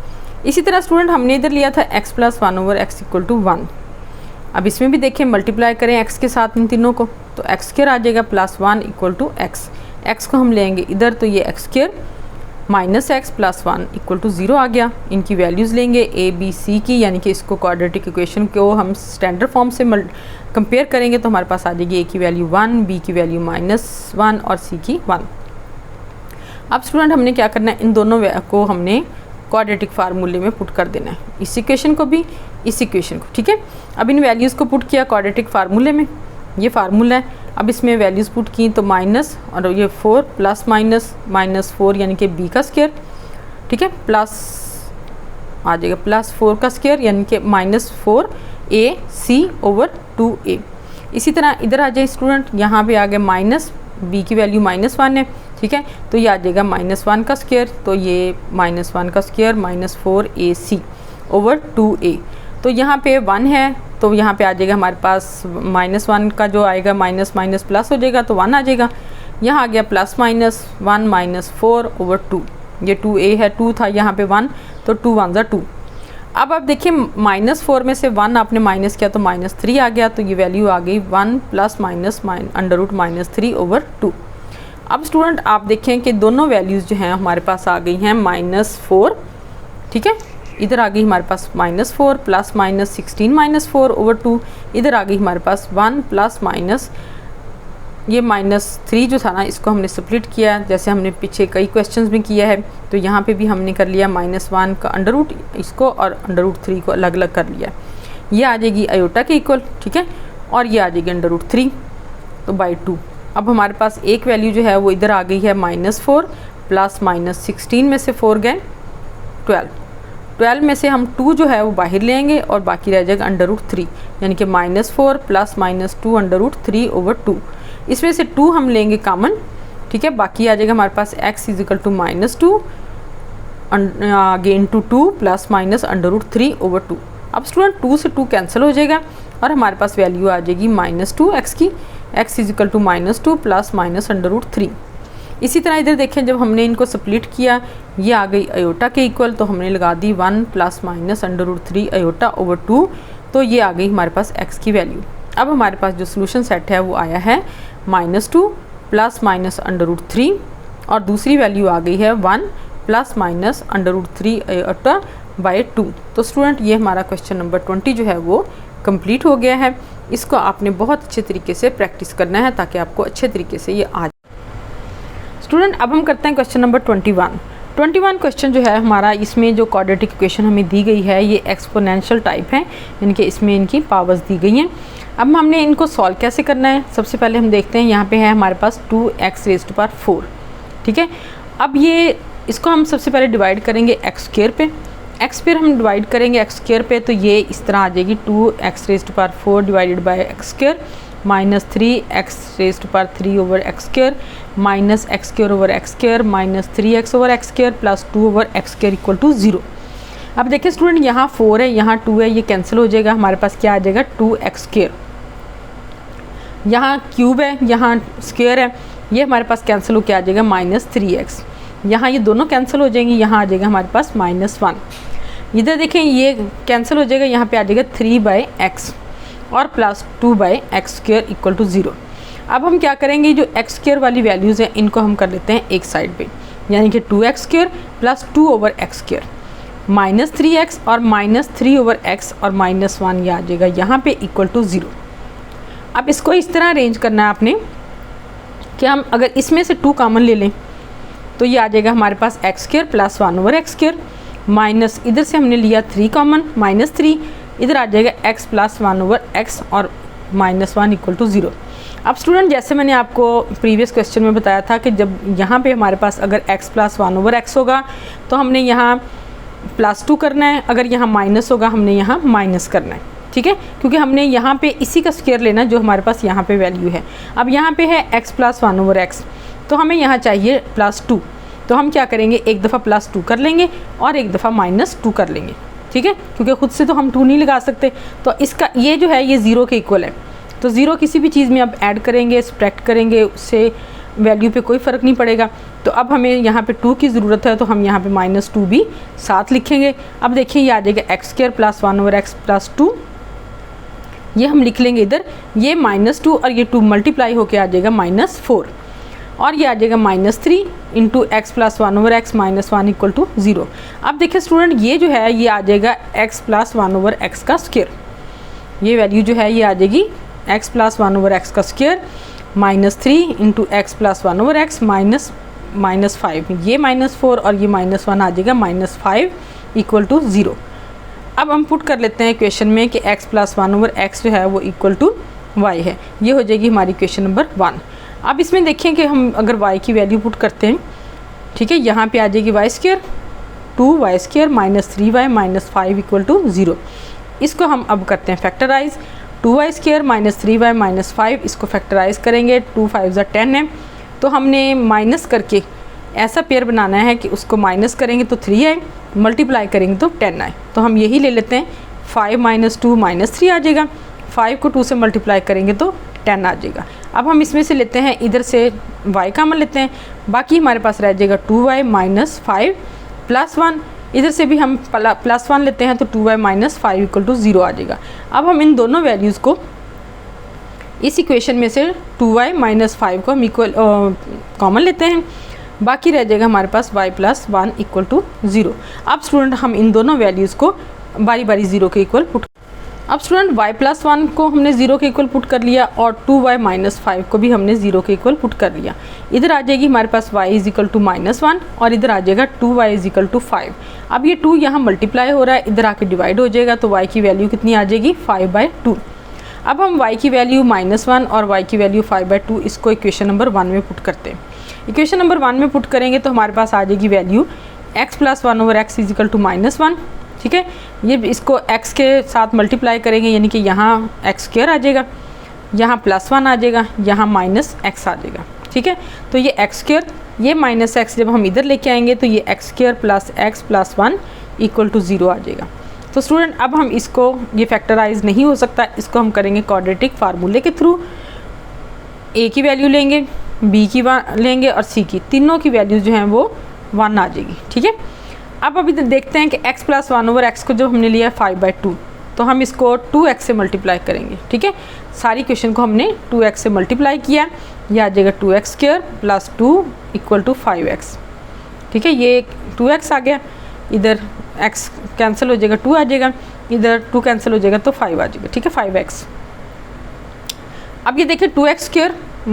इसी तरह स्टूडेंट हमने इधर लिया था x plus 1 over x equal to 1। अब इसमें भी देखें मल्टीप्लाई करें x के साथ इन तीनों को, तो x स्क्वायर आ जाएगा प्लस 1 इक्वल टू x को हम लेंगे इधर, तो ये x square minus x plus 1 equal to 0 आ गया। इनकी वैल्यूज़ लेंगे a b c की, यानी कि इसको क्वाड्रेटिक इक्वेशन को हम स्टैंडर्ड फॉर्म से कंपेयर करेंगे, तो हमारे पास आ जाएगी a की वैल्यू 1, b की वैल्यू -1 और c की 1। अब स्टूडेंट हमने क्या करना है, इन दोनों को हमने क्वाड्रेटिक फार्मूले में पुट कर देना है, इस इक्वेशन को भी इस इक्वेशन को, ठीक है। अब इन वैल्यूज़ को पुट किया क्वाड्रेटिक फार्मूले में, ये फार्मूला है। अब इसमें वैल्यूज़ पुट की तो माइनस और ये 4 प्लस माइनस 4 यानी कि b का स्क्वायर, ठीक है, प्लस आ जाएगा प्लस 4 का स्क्वायर यानी कि -4ac ओवर 2a। इसी तरह इधर आ जाए स्टूडेंट, यहाँ पे आ गया माइनस, b की वैल्यू -1 है, ठीक है, तो ये आ जाएगा -1 का स्क्वायर, तो ये -1 का स्क्वायर -4ac ओवर 2a। तो यहाँ पे 1 है, तो यहाँ पे आ जाएगा हमारे पास -1 का जो आएगा माइनस माइनस प्लस हो जाएगा, तो 1 आ जाएगा। यहाँ आ गया प्लस -1 -4 ओवर 2, ये 2a है, 2 था यहाँ पे 1, तो 2 1 ज़ा 2। अब आप देखिए -4 में से 1 आपने माइनस किया तो -3 आ गया, तो ये वैल्यू आ गई 1 प्लस माइनस √-3 ओवर 2। अब स्टूडेंट आप देखें कि दोनों वैल्यूज़ जो हैं हमारे पास आ गई हैं -4, ठीक है, इधर आ गई हमारे पास -4 प्लस -16 -4 ओवर 2, इधर आ गई हमारे पास 1 प्लस माइनस ये -3 जो था ना, इसको हमने स्प्लिट किया जैसे हमने पीछे कई क्वेश्चंस में किया है, तो यहाँ पे भी हमने कर लिया -1 का अंडर रूट इसको और √3 को अलग अलग कर लिया। ये आ जाएगी आयोटा के इक्वल, ठीक है, और ये आ जाएगी √3 तो बाई 2। अब हमारे पास एक वैल्यू जो है वो इधर आ गई है -4 प्लस -16 में से 4 गए 12 में से हम 2 जो है वो बाहर लेंगे और बाकी रह जाएगा √3 यानी कि -4 प्लस -2 √3 ओवर 2। इसमें से 2 हम लेंगे कॉमन, ठीक है, बाकी आ जाएगा हमारे पास x is equal to -2 again to 2 plus minus √3 over 2। अब स्टूडेंट 2 से 2 कैंसिल हो जाएगा और हमारे पास वैल्यू आ जाएगी -2x की, x is equal to -2 plus minus √3। इसी तरह इधर देखें जब हमने इनको स्प्लिट किया ये आ गई आयोटा के इक्वल, तो हमने लगा दी 1 प्लस माइनस √3 आयोटा ओवर 2, तो ये आ गई हमारे पास x की वैल्यू। अब हमारे पास जो सोल्यूशन सेट है वो आया है -2 प्लस माइनस √3 और दूसरी वैल्यू आ गई है 1 प्लस माइनस √3 आयोटा बाई 2। तो स्टूडेंट ये हमारा क्वेश्चन नंबर 20 जो है वो कंप्लीट हो गया है। इसको आपने बहुत अच्छे तरीके से प्रैक्टिस करना है ताकि आपको अच्छे तरीके से ये आ जाए। स्टूडेंट अब हम करते हैं क्वेश्चन नंबर 21 क्वेश्चन जो है हमारा, इसमें जो क्वाड्रेटिक इक्वेशन हमें दी गई है ये एक्सपोनेंशियल टाइप है, यानी कि इसमें इनकी पावर्स दी गई हैं। अब हमने इनको सॉल्व कैसे करना है, सबसे पहले हम देखते हैं यहाँ पे है हमारे पास 2x रेज़्ड टू पावर 4, ठीक है। अब ये इसको हम सबसे पहले डिवाइड करेंगे x स्क्वायर पे, x पर हम डिवाइड करेंगे x स्क्वायर पे, तो ये इस तरह आ जाएगी 2x raised to power 4 divided by x square minus 3x raised to power 3 over x square minus x square over x square minus 3x over x square plus 2 over x square equal to 0। अब देखिए student, यहाँ 4 है, यहाँ 2 है, ये cancel हो जाएगा, हमारे पास क्या आ जाएगा 2x²। यहाँ क्यूब है, यहाँ स्क्वायर है, ये हमारे पास कैंसिल हो के आ जाएगा -3x। यहाँ ये दोनों कैंसिल हो जाएंगी, यहाँ आ जाएगा हमारे पास -1। इधर देखें ये कैंसिल हो जाएगा, यहाँ पे आ जाएगा 3/x और +2/x² = 0। अब हम क्या करेंगे, जो x² वाली वैल्यूज़ हैं इनको हम कर लेते हैं एक साइड पे, यानी कि 2x² + 2/x² -3x और -3/x और -1 ये आ जाएगा यहाँ पे = 0। अब इसको इस तरह अरेंज करना है आपने कि हम अगर इसमें से 2 कॉमन ले लें तो ये आ जाएगा हमारे पास x² + 1/x², माइनस इधर से हमने लिया 3 कॉमन, -3, इधर आ जाएगा x + 1/x और -1 = 0। अब स्टूडेंट, जैसे मैंने आपको प्रीवियस क्वेश्चन में बताया था कि जब यहाँ पे हमारे पास अगर x + 1/x होगा तो हमने यहाँ +2 करना है, अगर यहाँ माइनस होगा हमने यहाँ माइनस करना है, ठीक है, क्योंकि हमने यहाँ पे इसी का स्क्वायर लेना जो हमारे पास यहाँ पे वैल्यू है। अब यहाँ पे है x + 1/x, तो हमें यहाँ चाहिए +2, तो हम क्या करेंगे, एक दफ़ा +2 कर लेंगे और एक दफ़ा -2 कर लेंगे, ठीक है, क्योंकि खुद से तो हम 2 नहीं लगा सकते। तो इसका ये जो है ये 0 के इक्वल है, तो 0 किसी भी चीज़ में आप ऐड करेंगे, सब्ट्रैक्ट करेंगे, उससे वैल्यू पे कोई फ़र्क नहीं पड़ेगा। तो अब हमें यहाँ पे 2 की ज़रूरत है, तो हम यहाँ पे -2 भी साथ लिखेंगे। अब देखिए ये आ जाएगा x² + 1/x + 2, ये हम लिख लेंगे इधर, ये -2 और ये 2 मल्टीप्लाई होके आ जाएगा -4 और ये आ जाएगा -3 × x + 1/x -1 = 0। अब देखिए स्टूडेंट, ये जो है ये आ जाएगा x + 1/x का स्क्वायर, ये वैल्यू जो है ये आ जाएगी x + 1/x का स्क्वायर -3 × x + 1/x -5, ये -4 और ये -1 आ जाएगा -5 = 0। अब हम पुट कर लेते हैं इक्वेशन में कि x + 1/x जो है वो = y है, ये हो जाएगी हमारी इक्वेशन नंबर 1। अब इसमें देखिए कि हम अगर y की वैल्यू पुट करते हैं, ठीक है, यहाँ पे आ जाएगी y², 2y² -3y -5 = 0। इसको हम अब करते हैं फैक्टराइज, 2y² -3y -5 इसको फैक्टराइज करेंगे, 2 5 10 है, तो हमने माइनस करके ऐसा पेयर बनाना है कि उसको माइनस करेंगे तो 3 आए, मल्टीप्लाई करेंगे तो 10 आए। तो हम यही ले लेते हैं, 5 - 2 -3 आ जाएगा, 5 को 2 से मल्टीप्लाई करेंगे तो 10 आ जाएगा। अब हम इसमें से लेते हैं, इधर से y कॉमन लेते हैं, बाकी हमारे पास रह जाएगा 2y -5 + 1, इधर से भी हम +1 लेते हैं तो 2y -5 = 0 आ जाएगा। अब हम इन दोनों वैल्यूज़ को इस इक्वेशन में से 2y -5 को हम इक्वल कॉमन लेते हैं, बाकी रह जाएगा हमारे पास y + 1 = 0। अब स्टूडेंट हम इन दोनों वैल्यूज़ को बारी बारी 0 के इक्वल पुट, अब स्टूडेंट y + 1 को हमने 0 के इक्वल पुट कर लिया और 2y -5 को भी हमने 0 के इक्वल पुट कर लिया। इधर आ जाएगी हमारे पास y = -1 और इधर आ जाएगा 2y = 5। अब ये 2 यहाँ मल्टीप्लाई हो रहा है, इधर आके डिवाइड हो जाएगा, तो y की वैल्यू कितनी आ जाएगी 5/2। अब हम y की वैल्यू -1 और y की वैल्यू 5/2 इसको इक्वेशन नंबर 1 में पुट करते हैं। इक्वेशन नंबर 1 में पुट करेंगे तो हमारे पास आ जाएगी वैल्यू x + 1/x = -1, ठीक है, ये इसको x के साथ मल्टीप्लाई करेंगे, यानी कि यहाँ x² आ जाएगा, यहाँ +1 आ जाएगा, यहाँ -x आ जाएगा, ठीक है। तो ये x², ये -x जब हम इधर लेके आएंगे तो ये x² + x + 1 = 0 आ जाएगा। तो स्टूडेंट अब हम इसको, ये फैक्टराइज नहीं हो सकता, इसको हम करेंगे क्वाड्रेटिक फार्मूले के थ्रू। a की वैल्यू लेंगे, b की लेंगे और c की, तीनों की वैल्यू जो हैं वो 1 आ जाएगी, ठीक है। अब अभी देखते हैं कि x + 1/x को जो हमने लिया 5/2, तो हम इसको 2x से मल्टीप्लाई करेंगे, ठीक है। सारी क्वेश्चन को हमने 2x से मल्टीप्लाई किया, यह आ जाएगा 2x² + 2 = 5x, ठीक है, ये 2x आ गया, इधर x कैंसिल हो जाएगा, 2 आ जाएगा, इधर 2 कैंसिल हो जाएगा तो 5 आ जाएगा, ठीक है, 5x। अब ये देखिए 2x² -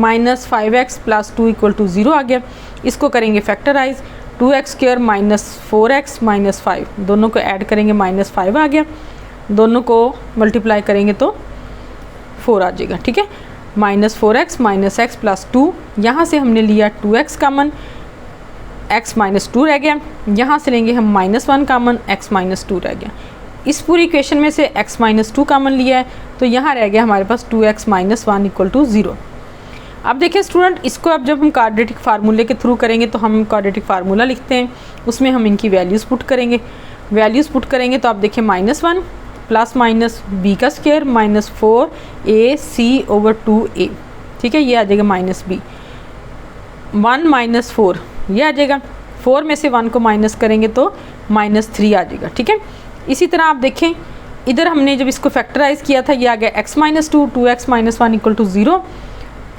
5x + 2 = 0 आ गया, इसको करेंगे फैक्टराइज, 2x² - 4x - 5, दोनों को ऐड करेंगे -5 आ गया, दोनों को मल्टीप्लाई करेंगे तो 4 आ जाएगा, ठीक है, -4x - x + 2, यहाँ से हमने लिया 2x कॉमन, x - 2 रह गया, यहाँ से लेंगे हम -1 कॉमन, x - 2 रह गया। इस पूरी इक्वेशन में से x - 2 कॉमन लिया है, तो यहाँ रह गया हमारे पास 2x - 1 = 0। अब देखिए स्टूडेंट, इसको अब जब हम क्वाड्रेटिक फार्मूले के थ्रू करेंगे तो हम क्वाड्रेटिक फार्मूला लिखते हैं, उसमें हम इनकी वैल्यूज़ पुट करेंगे। वैल्यूज़ पुट करेंगे तो आप देखिए -1 प्लस माइनस b का स्क्वायर माइनस 4ac/2a, ठीक है, ये आ जाएगा -b। 1 माइनस 4 ये आ जाएगा, 4 में से 1 को माइनस करेंगे तो -3 आ जाएगा, ठीक है। इसी तरह आप देखें इधर हमने जब इसको फैक्टराइज किया था ये आ गया x minus 2, 2x minus 1 equal to 0,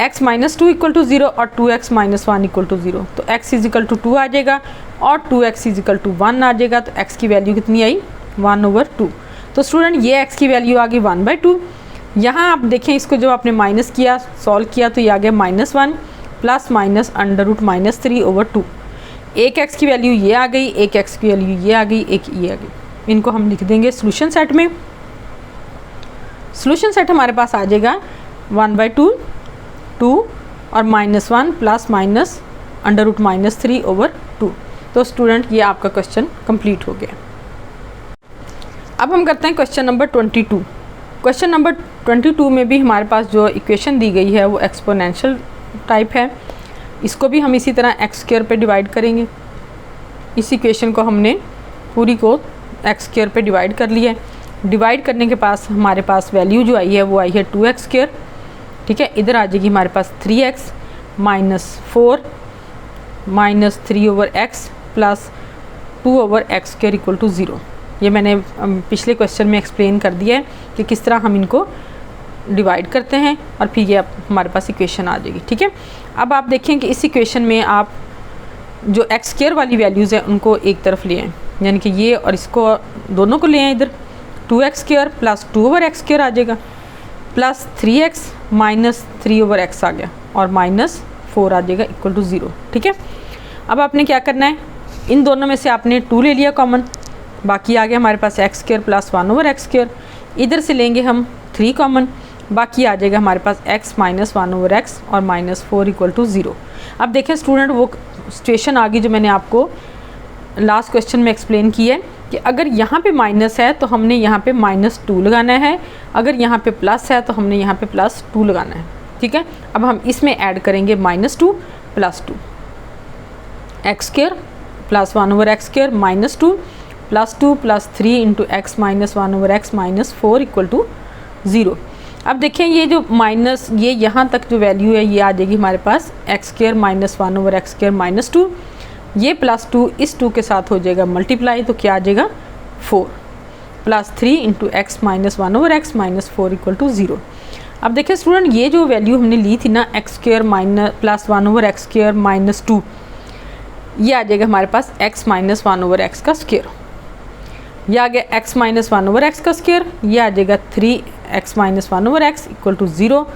x minus 2 equal to 0 और 2x माइनस 1 इक्वल टू 0। तो x इज इक्वल टू 2 आ जाएगा और 2x इज इक्वल टू 1 आ जाएगा। तो x की वैल्यू कितनी आई 1/2। तो स्टूडेंट ये x की वैल्यू आ गई 1/2। यहाँ आप देखें इसको जब आपने माइनस किया सॉल्व किया तो ये आ गया -1 प्लस माइनस √-3/2। एक x की वैल्यू ये आ गई, एक x की वैल्यू ये आ गई, एक ये आ गई। इनको हम लिख देंगे सोल्यूशन सेट में। सोल्यूशन सेट हमारे पास आ जाएगा 1/2, 2 और -1 प्लस माइनस √-3/2। तो स्टूडेंट ये आपका क्वेश्चन कंप्लीट हो गया। अब हम करते हैं क्वेश्चन नंबर 22। क्वेश्चन नंबर 22 में भी हमारे पास जो इक्वेशन दी गई है वो एक्सपोनेंशियल टाइप है। इसको भी हम इसी तरह x² पे डिवाइड करेंगे। इस इक्वेशन को हमने पूरी को x² पे डिवाइड कर लिया है। डिवाइड करने के पास हमारे पास वैल्यू जो आई है वो आई है 2x², ठीक है। इधर आ जाएगी हमारे पास 3x minus 4 minus 3/x plus 2/x² equal to 0। ये मैंने पिछले क्वेश्चन में एक्सप्लेन कर दिया है कि किस तरह हम इनको डिवाइड करते हैं और फिर ये हमारे पास इक्वेशन आ जाएगी, ठीक है। अब आप देखें कि इस इक्वेशन में आप जो x² वाली वैल्यूज़ हैं उनको एक तरफ ले आएँ, यानी कि ये और इसको दोनों को ले आएँ। इधर 2x² प्लस 2/x² आ जाएगा प्लस 3x माइनस 3/x आ गया और माइनस 4 आ जाएगा इक्वल टू 0, ठीक है। अब आपने क्या करना है, इन दोनों में से आपने 2 ले लिया कॉमन, बाकी आ गया हमारे पास x² प्लस 1/x²। इधर से लेंगे हम 3 कॉमन, बाकी आ जाएगा हमारे पास x माइनस 1/x और माइनस 4 इक्वल टू 0। अब देखें स्टूडेंट वो सिचुएशन आ गई जो मैंने आपको लास्ट क्वेश्चन में एक्सप्लेन की है कि अगर यहाँ पे माइनस है तो हमने यहाँ पे -2 लगाना है, अगर यहाँ पे प्लस है तो हमने यहाँ पे +2 लगाना है, ठीक है। अब हम इसमें ऐड करेंगे -2 plus 2, x² plus 1/x² minus 2 plus 2 plus 3 into x minus 1/x minus 4 equal to 0। अब देखें ये जो माइनस ये यहाँ तक जो वैल्यू है ये आ जाएगी हमारे पास x² माइनस 1/x² माइनस 2, ये +2 इस 2 के साथ हो जाएगा मल्टीप्लाई, तो क्या आ जाएगा 4 plus 3 into x minus 1/x minus 4 equal to 0। अब देखिए स्टूडेंट ये जो वैल्यू हमने ली थी ना x² minus plus 1/x² minus 2, ये आ जाएगा हमारे पास x माइनस 1/x का स्क्वायर। ये आ गया x माइनस 1/x का स्क्वायर, ये आ जाएगा 3x minus 1/x equal to 0।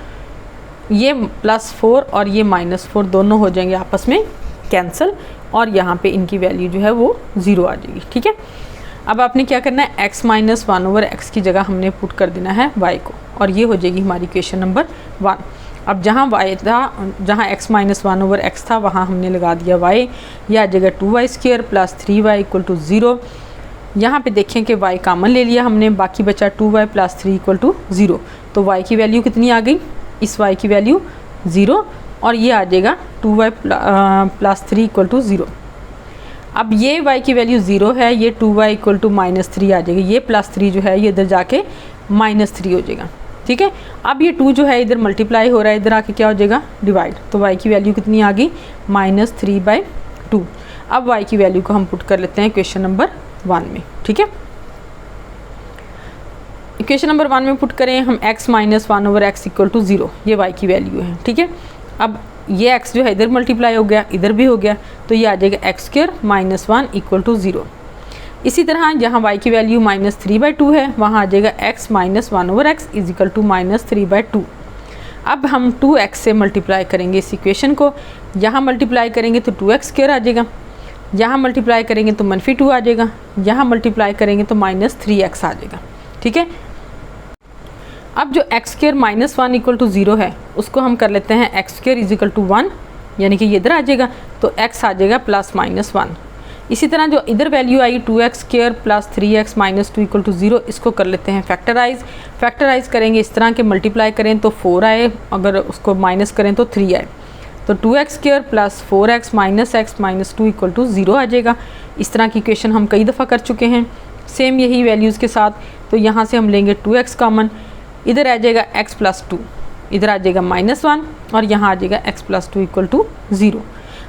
ये +4 और ये -4 दोनों हो जाएंगे आपस में कैंसिल और यहाँ पे इनकी वैल्यू जो है वो 0 आ जाएगी, ठीक है। अब आपने क्या करना है, x माइनस 1/x की जगह हमने पुट कर देना है y को और ये हो जाएगी हमारी इक्वेशन नंबर 1। अब जहाँ y था, जहाँ x माइनस 1/x था वहाँ हमने लगा दिया y, ये आ जाएगा 2y² plus 3y equal to 0। यहाँ पे देखें कि y कॉमन ले लिया हमने, बाकी बचा 2y प्लस 3 इक्वल टू 0। तो y की वैल्यू कितनी आ गई, इस y की वैल्यू 0 और ये आ जाएगा 2y प्लस 3 इक्वल टू 0। अब ये y की वैल्यू 0 है, ये 2y इक्वल टू -3 आ जाएगी, ये +3 जो है ये इधर जाके -3 हो जाएगा, ठीक है। अब ये 2 जो है इधर मल्टीप्लाई हो रहा है, इधर आके क्या हो जाएगा डिवाइड, तो y की वैल्यू कितनी आ गई -3/2। अब y की वैल्यू को हम पुट कर लेते हैं इक्वेशन नंबर 1 में, ठीक है। इक्वेशन नंबर 1 में पुट करें हम x minus 1/x equal to 0, ये y की वैल्यू है, ठीक है। अब ये x जो है इधर मल्टीप्लाई हो गया, इधर भी हो गया, तो ये आ जाएगा x² माइनस 1 इक्वल टू 0। इसी तरह जहाँ y की वैल्यू -3/2 है वहाँ आ जाएगा x minus 1/x is equal to -3/2। अब हम 2x से मल्टीप्लाई करेंगे इस इक्वेशन को, यहाँ मल्टीप्लाई करेंगे तो 2x² आ जाएगा, यहाँ मल्टीप्लाई करेंगे तो -2 आ जाएगा, यहाँ मल्टीप्लाई करेंगे तो -3x आ जाएगा, ठीक है। अब जो x² माइनस 1 इक्वल टू 0 है उसको हम कर लेते हैं x² इज इक्वल टू 1, यानी कि ये इधर आ जाएगा तो x आ जाएगा +-1। इसी तरह जो इधर वैल्यू आई 2x² plus 3x minus 2 equal to 0, इसको कर लेते हैं फैक्टराइज करेंगे इस तरह के, मल्टीप्लाई करें तो 4 आए, अगर उसको माइनस करें तो 3 आए। तो 2x² plus 4x minus x minus 2 equal to 0 आ जाएगा। इस तरह की इक्वेशन हम कई दफ़ा कर चुके हैं सेम यही वैल्यूज़ के साथ। तो यहाँ से हम लेंगे 2x कॉमन, इधर आ जाएगा x प्लस 2, इधर आ जाएगा -1 और यहाँ आ जाएगा x प्लस 2 इक्वल टू 0।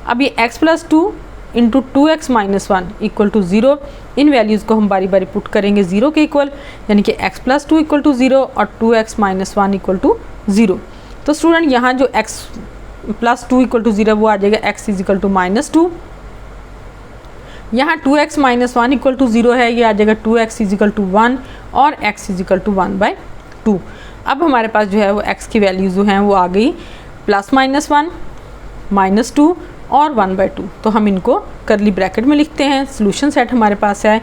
अब ये x plus 2 into 2x minus 1 equal to 0, इन वैल्यूज़ को हम बारी बारी पुट करेंगे 0 के इक्वल, यानी कि x प्लस 2 इक्वल टू 0 और 2x माइनस 1 इक्वल टू 0। तो स्टूडेंट यहाँ जो x प्लस 2 इक्वल टू 0 वो आ जाएगा x इज इक्वल टू -2, यहाँ 2x माइनस 1 इक्वल टू 0 है, ये आ जाएगा 2x इज इक्वल टू 1 और x इज इक्वल टू 1/2। अब हमारे पास जो है वो x की वैल्यूज़ जो हैं वो आ गई +-1 -2 और 1/2। तो हम इनको करली ब्रैकेट में लिखते हैं। सोल्यूशन सेट हमारे पास है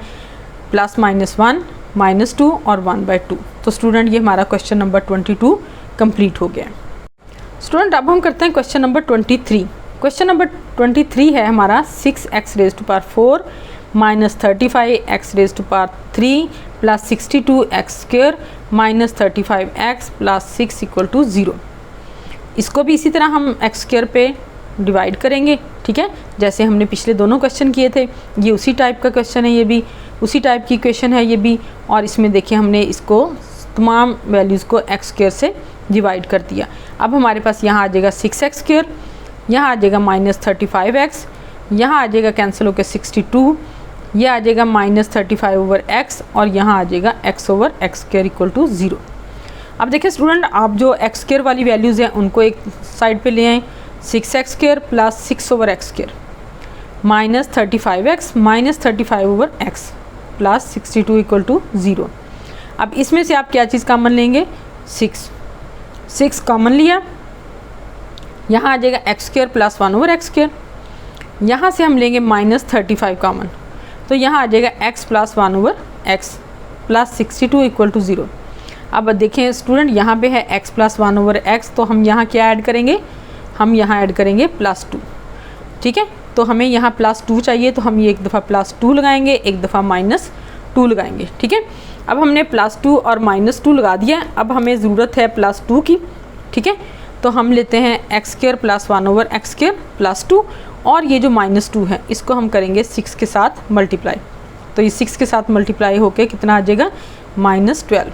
+-1 -2 और 1/2। तो स्टूडेंट ये हमारा क्वेश्चन नंबर 22 कंप्लीट हो गया। स्टूडेंट अब हम करते हैं क्वेश्चन नंबर 23। क्वेश्चन नंबर 23 है हमारा 6x raise to power 4 minus 35x raise to power 3 plus 62x² minus 35x plus 6 equal to 0। इसको भी इसी तरह हम x² पे डिवाइड करेंगे, ठीक है, जैसे हमने पिछले दोनों क्वेश्चन किए थे। ये उसी टाइप का क्वेश्चन है, ये भी उसी टाइप की इक्वेशन है ये भी। और इसमें देखिए हमने इसको तमाम वैल्यूज़ को x² से डिवाइड कर दिया। अब हमारे पास यहाँ आ जाएगा 6x², यहाँ आ जाएगा -35x, यहाँ आ जाएगा कैंसिल होकर 62, ये आ जाएगा -35/x और यहाँ आ जाएगा x/x² इक्वल टू 0। अब देखिए स्टूडेंट, आप जो x² वाली वैल्यूज़ हैं उनको एक साइड पे ले आएँ। 6x² plus 6/x² -35x -35/x plus 62 equal to 0। अब इसमें से आप क्या चीज़ कॉमन लेंगे? 6 कॉमन लिया, यहाँ आ जाएगा x² प्लस 1/x²। यहाँ से हम लेंगे -35 कॉमन, तो यहाँ आ जाएगा x plus 1/x plus 62 equal to 0। अब देखें स्टूडेंट, यहाँ पे है x प्लस 1/x, तो हम यहाँ क्या ऐड करेंगे? हम यहाँ ऐड करेंगे +2, ठीक है। तो हमें यहाँ +2 चाहिए, तो हम ये एक दफ़ा +2 लगाएंगे, एक दफ़ा -2 लगाएंगे, ठीक है। अब हमने +2 और -2 लगा दिया। अब हमें ज़रूरत है +2 की, ठीक है। तो हम लेते हैं x² प्लस 1/x² प्लस 2 और ये जो -2 है इसको हम करेंगे 6 के साथ मल्टीप्लाई। तो ये 6 के साथ मल्टीप्लाई होके कितना आ जाएगा? -12,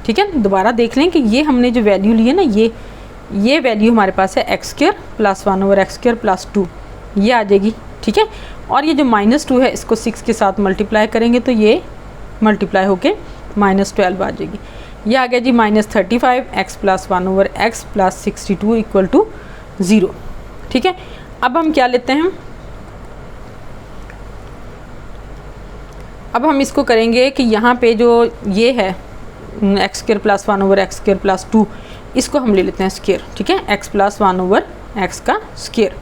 ठीक है। दोबारा देख लें कि ये हमने जो वैल्यू ली है ना, ये वैल्यू हमारे पास है x² प्लस 1/x² प्लस 2, ये आ जाएगी, ठीक है। और ये जो -2 है इसको 6 के साथ मल्टीप्लाई करेंगे तो ये मल्टीप्लाई होके -12 आ जाएगी। ये आ गया जी -35x plus 1/x plus 62 equal to 0, ठीक है। अब हम क्या लेते हैं? अब हम इसको करेंगे कि यहाँ पे जो ये है x² प्लस 1/x² प्लस 2, इसको हम ले लेते हैं स्क्वायर, ठीक है, x प्लस 1/x का स्क्वायर।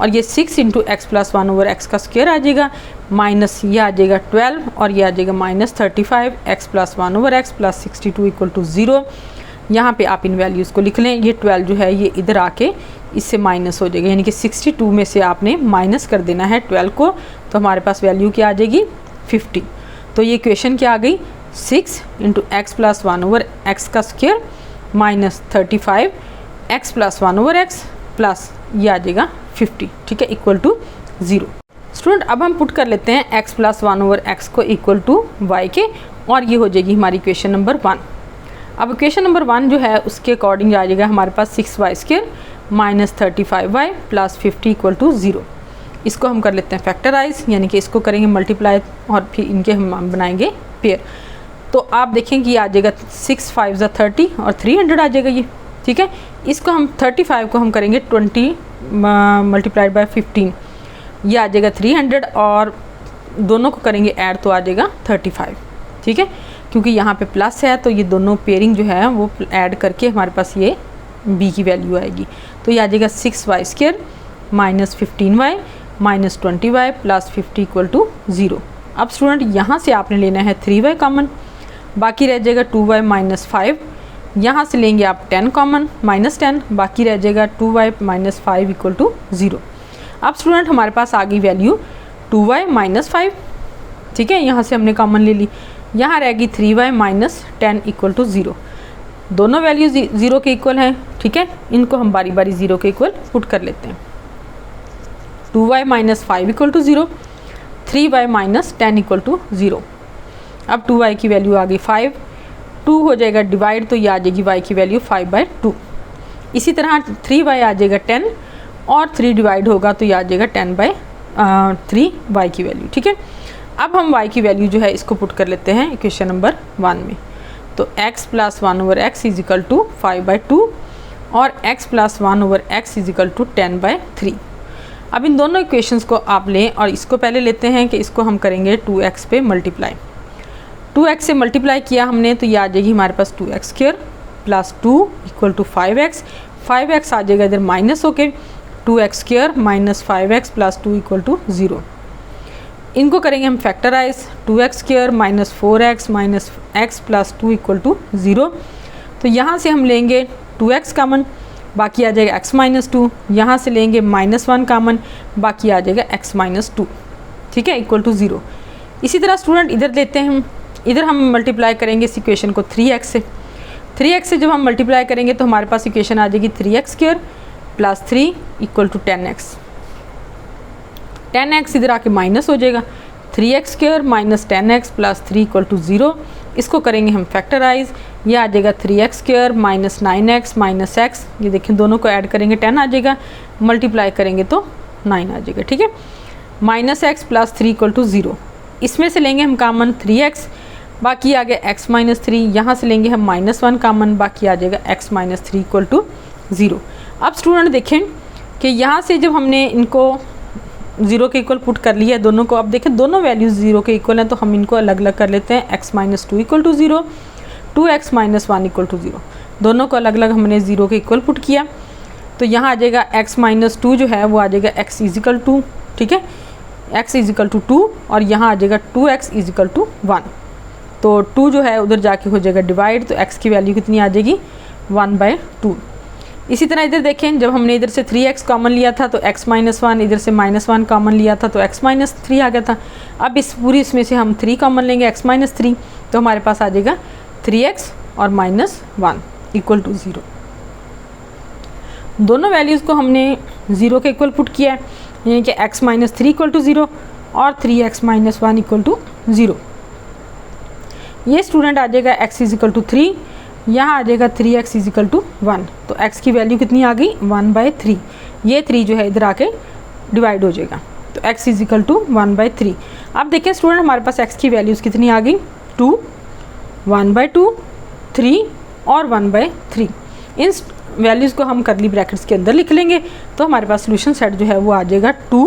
और ये 6 इंटू x प्लस 1/x का स्क्वायर आ जाएगा, माइनस ये आ जाएगा 12 और ये आ जाएगा -35x plus 1/x plus 62 equal to 0। यहाँ पे आप इन वैल्यूज़ को लिख लें। ये 12 जो है ये इधर आके इससे माइनस हो जाएगा, यानी कि 62 में से आपने माइनस कर देना है 12 को, तो हमारे पास वैल्यू क्या आ जाएगी? 50। तो ये इक्वेशन क्या आ गई? 6 इंटू x प्लस 1/x का square minus 35x plus 1/x plus ये आ जाएगा 50, ठीक है, इक्वल टू 0। स्टूडेंट अब हम पुट कर लेते हैं x प्लस 1/x को इक्वल टू y के, और ये हो जाएगी हमारी इक्वेशन नंबर 1। अब इक्वेशन नंबर 1 जो है उसके अकॉर्डिंग आ जाएगा हमारे पास 6y² minus 35y plus 50 equal to 0। इसको हम कर लेते हैं फैक्टराइज, यानी कि इसको करेंगे मल्टीप्लाई और फिर इनके हम बनाएंगे पेयर। तो आप देखें कि ये आ जाएगा 6 5 30 और 300 आ जाएगा ये, ठीक है। इसको हम 35 को हम करेंगे 20 मल्टीप्लाइड बाय 15, ये आ जाएगा 300 और दोनों को करेंगे ऐड तो आ जाएगा 35, ठीक है। क्योंकि यहाँ पे प्लस है तो ये दोनों पेयरिंग जो है वो ऐड करके हमारे पास ये b की वैल्यू आएगी। तो ये आ जाएगा 6y² minus 15y minus 20y plus 50 equal to 0। अब स्टूडेंट यहाँ से आपने लेना है 3y कॉमन, बाकी रह जाएगा 2y माइनस 5। यहाँ से लेंगे आप 10 कॉमन, -10, बाकी रह जाएगा 2y माइनस 5 इक्वल टू 0। अब स्टूडेंट हमारे पास आ गई वैल्यू 2y माइनस 5, ठीक है, यहाँ से हमने कॉमन ले ली। यहाँ रहेगी 3y माइनस 10 इक्वल टू 0। दोनों वैल्यू 0 के इक्वल हैं, ठीक है। इनको हम बारी बारी 0 के इक्वल पुट कर लेते हैं। 2y minus 5 equal to 0, 3y minus 10 equal to 0। अब 2y की वैल्यू आ गई 5, 2 हो जाएगा डिवाइड, तो ये आ जाएगी y की वैल्यू 5/2। इसी तरह 3y आ जाएगा 10 और 3 डिवाइड होगा तो ये आ जाएगा 10/3 y की वैल्यू, ठीक है। अब हम y की वैल्यू जो है इसको पुट कर लेते हैं इक्वेशन नंबर 1 में। तो x plus 1/x is equal to 5/2 और x plus 1/x is equal to 10/3। अब इन दोनों इक्वेशंस को आप लें और इसको पहले लेते हैं कि इसको हम करेंगे 2x पे मल्टीप्लाई। 2x से मल्टीप्लाई किया हमने तो ये आ जाएगी हमारे पास 2x² plus 2 equal to 5x। 5x आ जाएगा इधर माइनस होके, 2x² minus 5x plus 2 equal to 0। इनको करेंगे हम factorise, 2x² minus 4x minus x plus 2 equal to 0। तो यहाँ से हम लेंगे 2x कॉमन, बाकी आ जाएगा x माइनस 2। यहाँ से लेंगे -1 कॉमन, बाकी आ जाएगा x माइनस 2, ठीक है, इक्वल टू 0। इसी तरह स्टूडेंट इधर लेते हैं, इधर हम मल्टीप्लाई करेंगे इस इक्वेशन को 3x से। 3x से जब हम मल्टीप्लाई करेंगे तो हमारे पास इक्वेशन आ जाएगी 3x² plus 3 equal to 10x। 10x इधर आके माइनस हो जाएगा, 3x² minus 10x plus 3 equal to 0। इसको करेंगे हम फैक्टराइज, ये आ जाएगा 3x² minus 9x minus x, ये देखें दोनों को ऐड करेंगे 10 आ जाएगा, मल्टीप्लाई करेंगे तो 9 आ जाएगा, ठीक है। Minus x plus 3 equal to 0। इसमें से लेंगे हम कॉमन 3x, बाकी आ गया x माइनस 3। यहाँ से लेंगे हम -1 कॉमन, बाकी आ जाएगा x माइनस 3 इक्वल टू 0। अब स्टूडेंट देखें कि यहाँ से जब हमने इनको 0 के इक्वल पुट कर लिया है दोनों को, अब देखें दोनों वैल्यूज़ 0 के इक्वल हैं तो हम इनको अलग अलग कर लेते हैं। x minus 2 equal to 0, 2x minus 1 equal to 0, दोनों को अलग अलग हमने 0 के इक्वल पुट किया। तो यहाँ आ जाएगा x माइनस 2 जो है वो आ जाएगा x इजिकल टू, ठीक है, x इजिकल टू 2 और यहाँ आ जाएगा 2x इजिकल टू 1। तो 2 जो है उधर जाके हो जाएगा डिवाइड, तो x की वैल्यू कितनी आ जाएगी 1/2। इसी तरह इधर देखें जब हमने इधर से 3x कॉमन लिया था तो x माइनस 1, इधर से -1 कॉमन लिया था तो x माइनस 3 आ गया था। अब इस पूरी इसमें से हम 3 कॉमन लेंगे, x माइनस 3, तो हमारे पास आ जाएगा 3x और -1 इक्वल टू 0। दोनों वैल्यूज़ को हमने 0 के इक्वल पुट किया है, यानी कि x माइनस 3 इक्वल टू 0 और 3x माइनस 1 इक्वल टू 0। ये स्टूडेंट आ जाएगा x इज इक्वल टू 3, यहाँ आ जाएगा 3x इज इक्वल टू 1। तो x की वैल्यू कितनी आ गई 1/3। ये 3 जो है इधर आके डिवाइड हो जाएगा, तो x इज इक्वल टू 1/3। अब देखिए स्टूडेंट हमारे पास x की वैल्यूज़ कितनी आ गई 2, 1/2, 3 और 1/3। इन वैल्यूज़ को हम करली ब्रैकेट्स के अंदर लिख लेंगे तो हमारे पास सोल्यूशन सेट जो है वो आ जाएगा 2,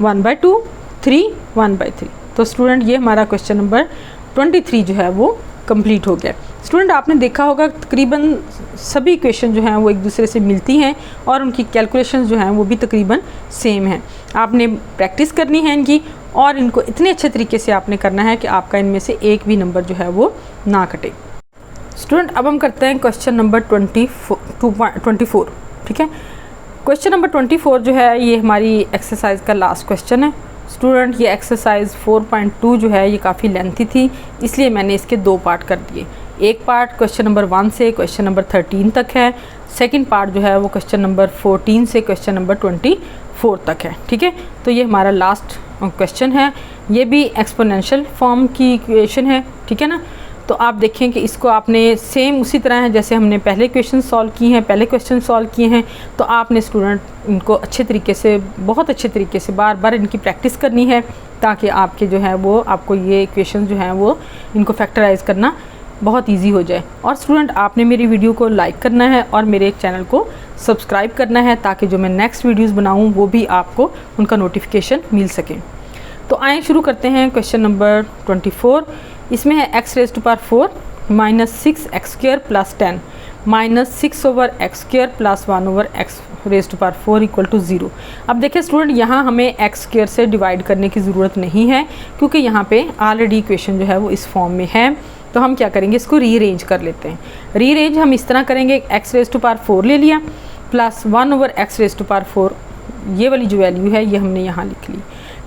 1/2, 3, 1/3। तो स्टूडेंट ये हमारा क्वेश्चन नंबर 23 जो है वो कंप्लीट हो गया। स्टूडेंट आपने देखा होगा तकरीबन सभी इक्वेशन जो हैं वो एक दूसरे से मिलती हैं और उनकी कैलकुलेशंस जो हैं वो भी तकरीबन सेम हैं। आपने प्रैक्टिस करनी है इनकी और इनको इतने अच्छे तरीके से आपने करना है कि आपका इनमें से एक भी नंबर जो है वो ना कटे। स्टूडेंट अब हम करते हैं क्वेश्चन नंबर 24, ठीक है। क्वेश्चन नंबर 24 जो है ये हमारी एक्सरसाइज का लास्ट क्वेश्चन है। स्टूडेंट ये एक्सरसाइज 4.2 जो है ये काफ़ी लेंथी थी, इसलिए मैंने इसके 2 पार्ट कर दिए। एक पार्ट क्वेश्चन नंबर 1 से क्वेश्चन नंबर 13 तक है, सेकंड पार्ट जो है वो क्वेश्चन नंबर 14 से क्वेश्चन नंबर 24 तक है, ठीक है। तो ये हमारा लास्ट क्वेश्चन है, ये भी एक्सपोनेंशियल फॉर्म की इक्वेशन है, ठीक है ना। तो आप देखें कि इसको आपने सेम उसी तरह है जैसे हमने पहले क्वेश्चन सॉल्व किए हैं, पहले क्वेश्चन सॉल्व किए हैं, तो आपने स्टूडेंट इनको अच्छे तरीके से, बहुत अच्छे तरीके से बार बार इनकी प्रैक्टिस करनी है ताकि आपके जो है वो आपको ये इक्वेशन जो हैं वो इनको फैक्टराइज करना बहुत इजी हो जाए। और स्टूडेंट आपने मेरी वीडियो को लाइक करना है और मेरे चैनल को सब्सक्राइब करना है ताकि जो मैं नेक्स्ट वीडियोज़ बनाऊँ वो भी आपको उनका नोटिफिकेशन मिल सके। तो आए शुरू करते हैं क्वेश्चन नंबर 24। इसमें है x⁴ minus 6x² plus 10 minus 6/x² plus 1/x⁴ equal to 0। अब देखिए स्टूडेंट यहाँ हमें x² से डिवाइड करने की ज़रूरत नहीं है क्योंकि यहाँ पे ऑलरेडी इक्वेशन जो है वो इस फॉर्म में है। तो हम क्या करेंगे, इसको रीअरेंज कर लेते हैं। रीअरेंज हम इस तरह करेंगे, x⁴ ले लिया प्लस 1/x⁴, ये वाली जो वैल्यू है ये हमने यहाँ लिख ली,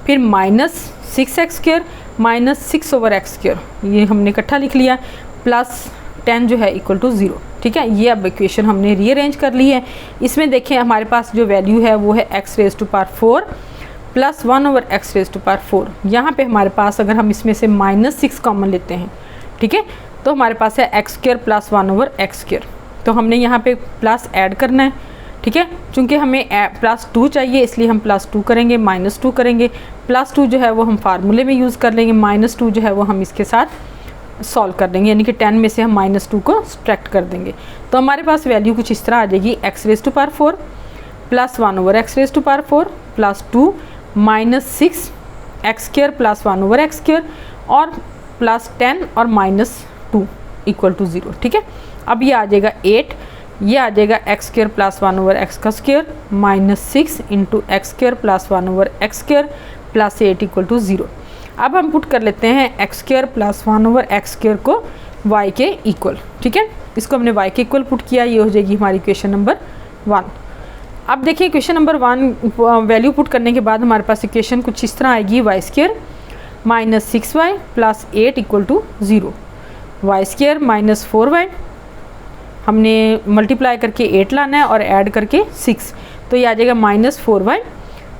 फिर माइनस 6x² माइनस 6/x², ये हमने इकट्ठा लिख लिया, प्लस 10 जो है इक्वल टू 0। ठीक है, ये अब इक्वेशन हमने रीअरेंज कर ली है। इसमें देखें हमारे पास जो वैल्यू है वो है x raise to power 4 plus 1 over x raise to power 4। यहाँ पे हमारे पास अगर हम इसमें से -6 कॉमन लेते हैं, ठीक है, तो हमारे पास है x square plus 1 over x square. तो हमने यहाँ पे प्लस ऐड करना है, ठीक है, चूँकि हमें +2 चाहिए इसलिए हम +2 करेंगे, -2 करेंगे। +2 जो है वो हम फार्मूले में यूज़ कर लेंगे, -2 जो है वो हम इसके साथ सॉल्व कर देंगे, यानी कि 10 में से हम -2 को सब्ट्रैक्ट कर देंगे। तो हमारे पास वैल्यू कुछ इस तरह आ जाएगी, x raise to power 4 plus 1 over x raise to power 4 plus 2 -6 x square plus 1 over x square और प्लस 10 और -2 इक्वल टू 0। ठीक है, अब ये आ जाएगा 8, ये आ जाएगा x square plus 1 over x का square -6 into x square plus 1 over x square plus 8 equal to 0। अब हम पुट कर लेते हैं x square plus 1 over x square को y के इक्वल। ठीक है, इसको हमने y के इक्वल पुट किया, ये हो जाएगी हमारी इक्वेशन नंबर 1। अब देखिए इक्वेशन नंबर 1 वैल्यू पुट करने के बाद हमारे पास इक्वेशन कुछ इस तरह आएगी, y square -6y plus 8 equal to 0। y square -4y हमने मल्टीप्लाई करके 8 लाना है और ऐड करके 6, तो ये आ जाएगा -4y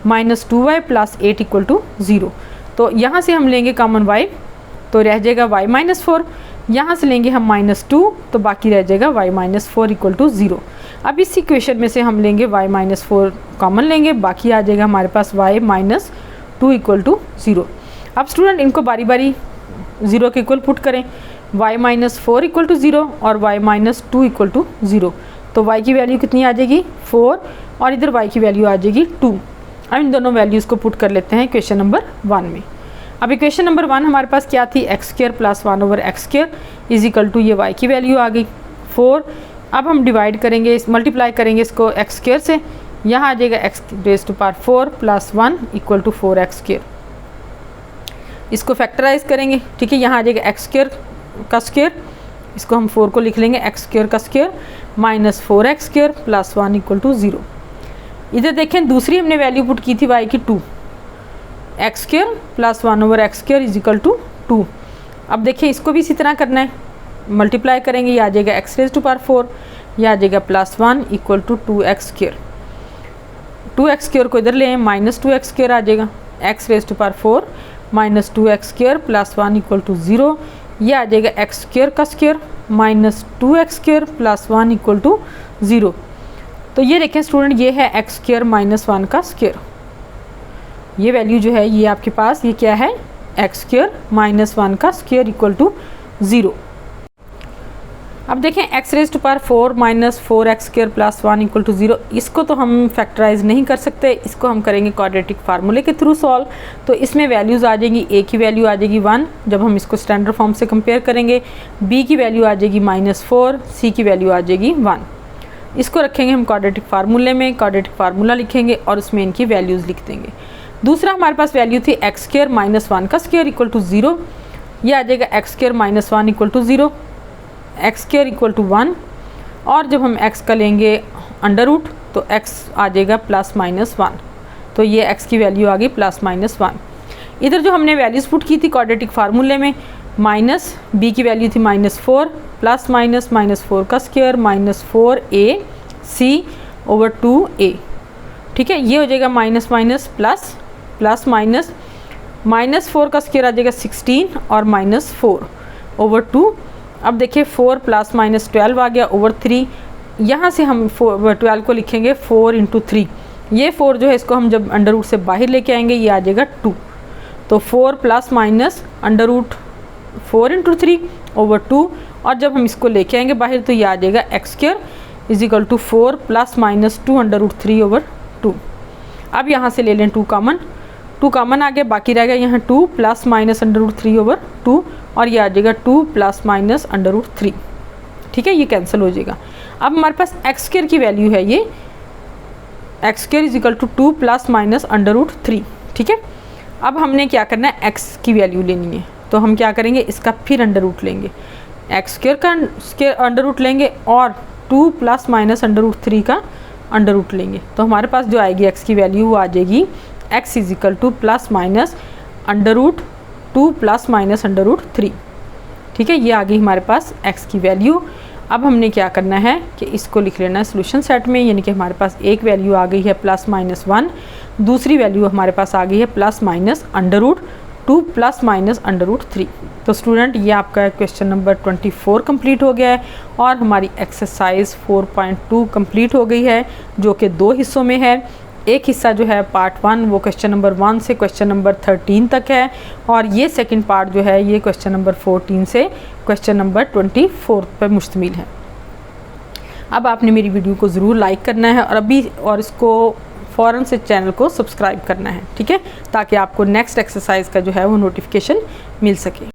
-2y plus 8 equal to 0। तो यहाँ से हम लेंगे कॉमन y, तो रह जाएगा y -4, यहाँ से लेंगे हम -2, तो बाकी रह जाएगा y -4 इक्वल टू 0। अब इस इक्वेशन में से हम लेंगे y -4 कॉमन लेंगे, बाकी आ जाएगा हमारे पास y -2 इक्वल टू 0। अब स्टूडेंट इनको बारी बारी 0 के इक्वल पुट करें, y -4 इक्वल टू 0 और y -2 इक्वल टू 0। तो y की वैल्यू कितनी आ जाएगी 4 और इधर y की वैल्यू आ जाएगी 2। अब इन दोनों वैल्यूज़ को पुट कर लेते हैं इक्वेशन नंबर 1 में। अब इक्वेशन नंबर 1 हमारे पास क्या थी, x square plus 1 over x square is equal to, ये y की वैल्यू आ गई 4। अब हम डिवाइड करेंगे, मल्टीप्लाई करेंगे इसको x स्क्वायर से, यहाँ आ जाएगा x raise to power 4 plus 1 equal to 4x square. इसको फैक्टराइज करेंगे, ठीक है, यहाँ आ जाएगा x स्क्वायर का स्क्वायर, इसको हम 4 को लिख लेंगे x स्क्वायर का square -4x square plus 1 equal to 0। इधर देखें दूसरी हमने वैल्यू पुट की थी y की 2, x square plus 1 over x square is equal to 2। अब देखिए इसको भी इसी तरह करना है, मल्टीप्लाई करेंगे, ये आ जाएगा x रेज़ टू पावर 4, यह आ जाएगा plus 1 equal to 2x square. 2x square को इधर ले आए, -2x स्क्वायर आ जाएगा, x raise to power 4 -2x square plus 1 equal to 0। यह आ जाएगा x स्क्वायर का square -2x square plus 1 equal to 0। तो ये देखें स्टूडेंट, ये है x स्क्वायर -1 का स्क्वायर, ये वैल्यू जो है ये आपके पास ये क्या है, x स्क्वायर -1 का स्क्वायर इक्वल टू 0। अब देखें x raise to power 4 -4x square plus 1 equal to 0, इसको तो हम फैक्टराइज नहीं कर सकते, इसको हम करेंगे क्वाड्रेटिक फार्मूले के थ्रू सॉल्व। तो इसमें वैल्यूज़ आ जाएंगी, a की वैल्यू आ जाएगी 1 जब हम इसको स्टैंडर्ड फॉर्म से कंपेयर करेंगे, b की वैल्यू आ जाएगी -4, c की वैल्यू आ जाएगी 1। इसको रखेंगे हम क्वाड्रेटिक फार्मूले में, क्वाड्रेटिक फार्मूला लिखेंगे और उसमें इनकी वैल्यूज़ लिख देंगे। दूसरा हमारे पास वैल्यू थी x स्क्वायर -1 का स्क्वायर इक्वल टू 0, यह आ जाएगा x square -1 equal to 0, x square equal to 1, और जब हम x का लेंगे अंडर रूट तो x आ जाएगा +-1, तो ये x की वैल्यू आ गई +-1। इधर जो हमने वैल्यूज़ पुट की थी क्वाड्रेटिक फार्मूले में, माइनस b की वैल्यू थी -4 प्लस -4 का स्क्वायर -4ac ओवर 2a। ठीक है, ये हो जाएगा minus minus plus plus minus, -4 का स्क्वायर आ जाएगा 16 और -4 ओवर 2। अब देखिए 4 + -12 आ गया ओवर 3, यहाँ से हम 12 को लिखेंगे 4 × 3, ये 4 जो है इसको हम जब अंडर रूट से बाहर लेके आएंगे ये आ जाएगा 2, तो 4 ± अंडर रूट 4 × 3 ओवर 2, और जब हम इसको लेके आएंगे बाहर तो ये आ जाएगा x² is equal to 4 ± 2 under root 3 over 2। अब यहाँ से ले लें 2 कॉमन, 2 कॉमन आ गया, बाकी रह गया यहाँ 2 ± अंडर रूट 3 ओवर 2, और ये आ जाएगा 2 ± अंडर रूट 3। ठीक है, ये कैंसिल हो जाएगा। अब हमारे पास x² की वैल्यू है, ये x² is equal to 2 ± under root 3। ठीक है, अब हमने क्या करना है, x की वैल्यू लेनी है, तो हम क्या करेंगे, इसका फिर अंडर रूट लेंगे, x² का अंडर रूट लेंगे और 2 ± अंडर रूट 3 का अंडर रूट लेंगे, तो हमारे पास जो आएगी x की वैल्यू वो आ जाएगी x is equal to ± under root 2 ± under root 3। ठीक है, ये आ गई हमारे पास x की वैल्यू। अब हमने क्या करना है कि इसको लिख लेना है सोल्यूशन सेट में, यानी कि हमारे पास एक वैल्यू आ गई है +-1, दूसरी वैल्यू हमारे पास आ गई है +-√2 +-√3। तो स्टूडेंट ये आपका क्वेश्चन नंबर 24 कंप्लीट हो गया है और हमारी एक्सरसाइज 4.2 कंप्लीट हो गई है, जो कि 2 हिस्सों में है। एक हिस्सा जो है पार्ट 1 वो क्वेश्चन नंबर 1 से क्वेश्चन नंबर 13 तक है, और ये सेकंड पार्ट जो है ये क्वेश्चन नंबर 14 से क्वेश्चन नंबर 24 पर मुश्तमिल है। अब आपने मेरी वीडियो को ज़रूर लाइक करना है और इसको फ़ौरन से चैनल को सब्सक्राइब करना है, ठीक है, ताकि आपको नेक्स्ट एक्सरसाइज का जो है वो नोटिफिकेशन मिल सके।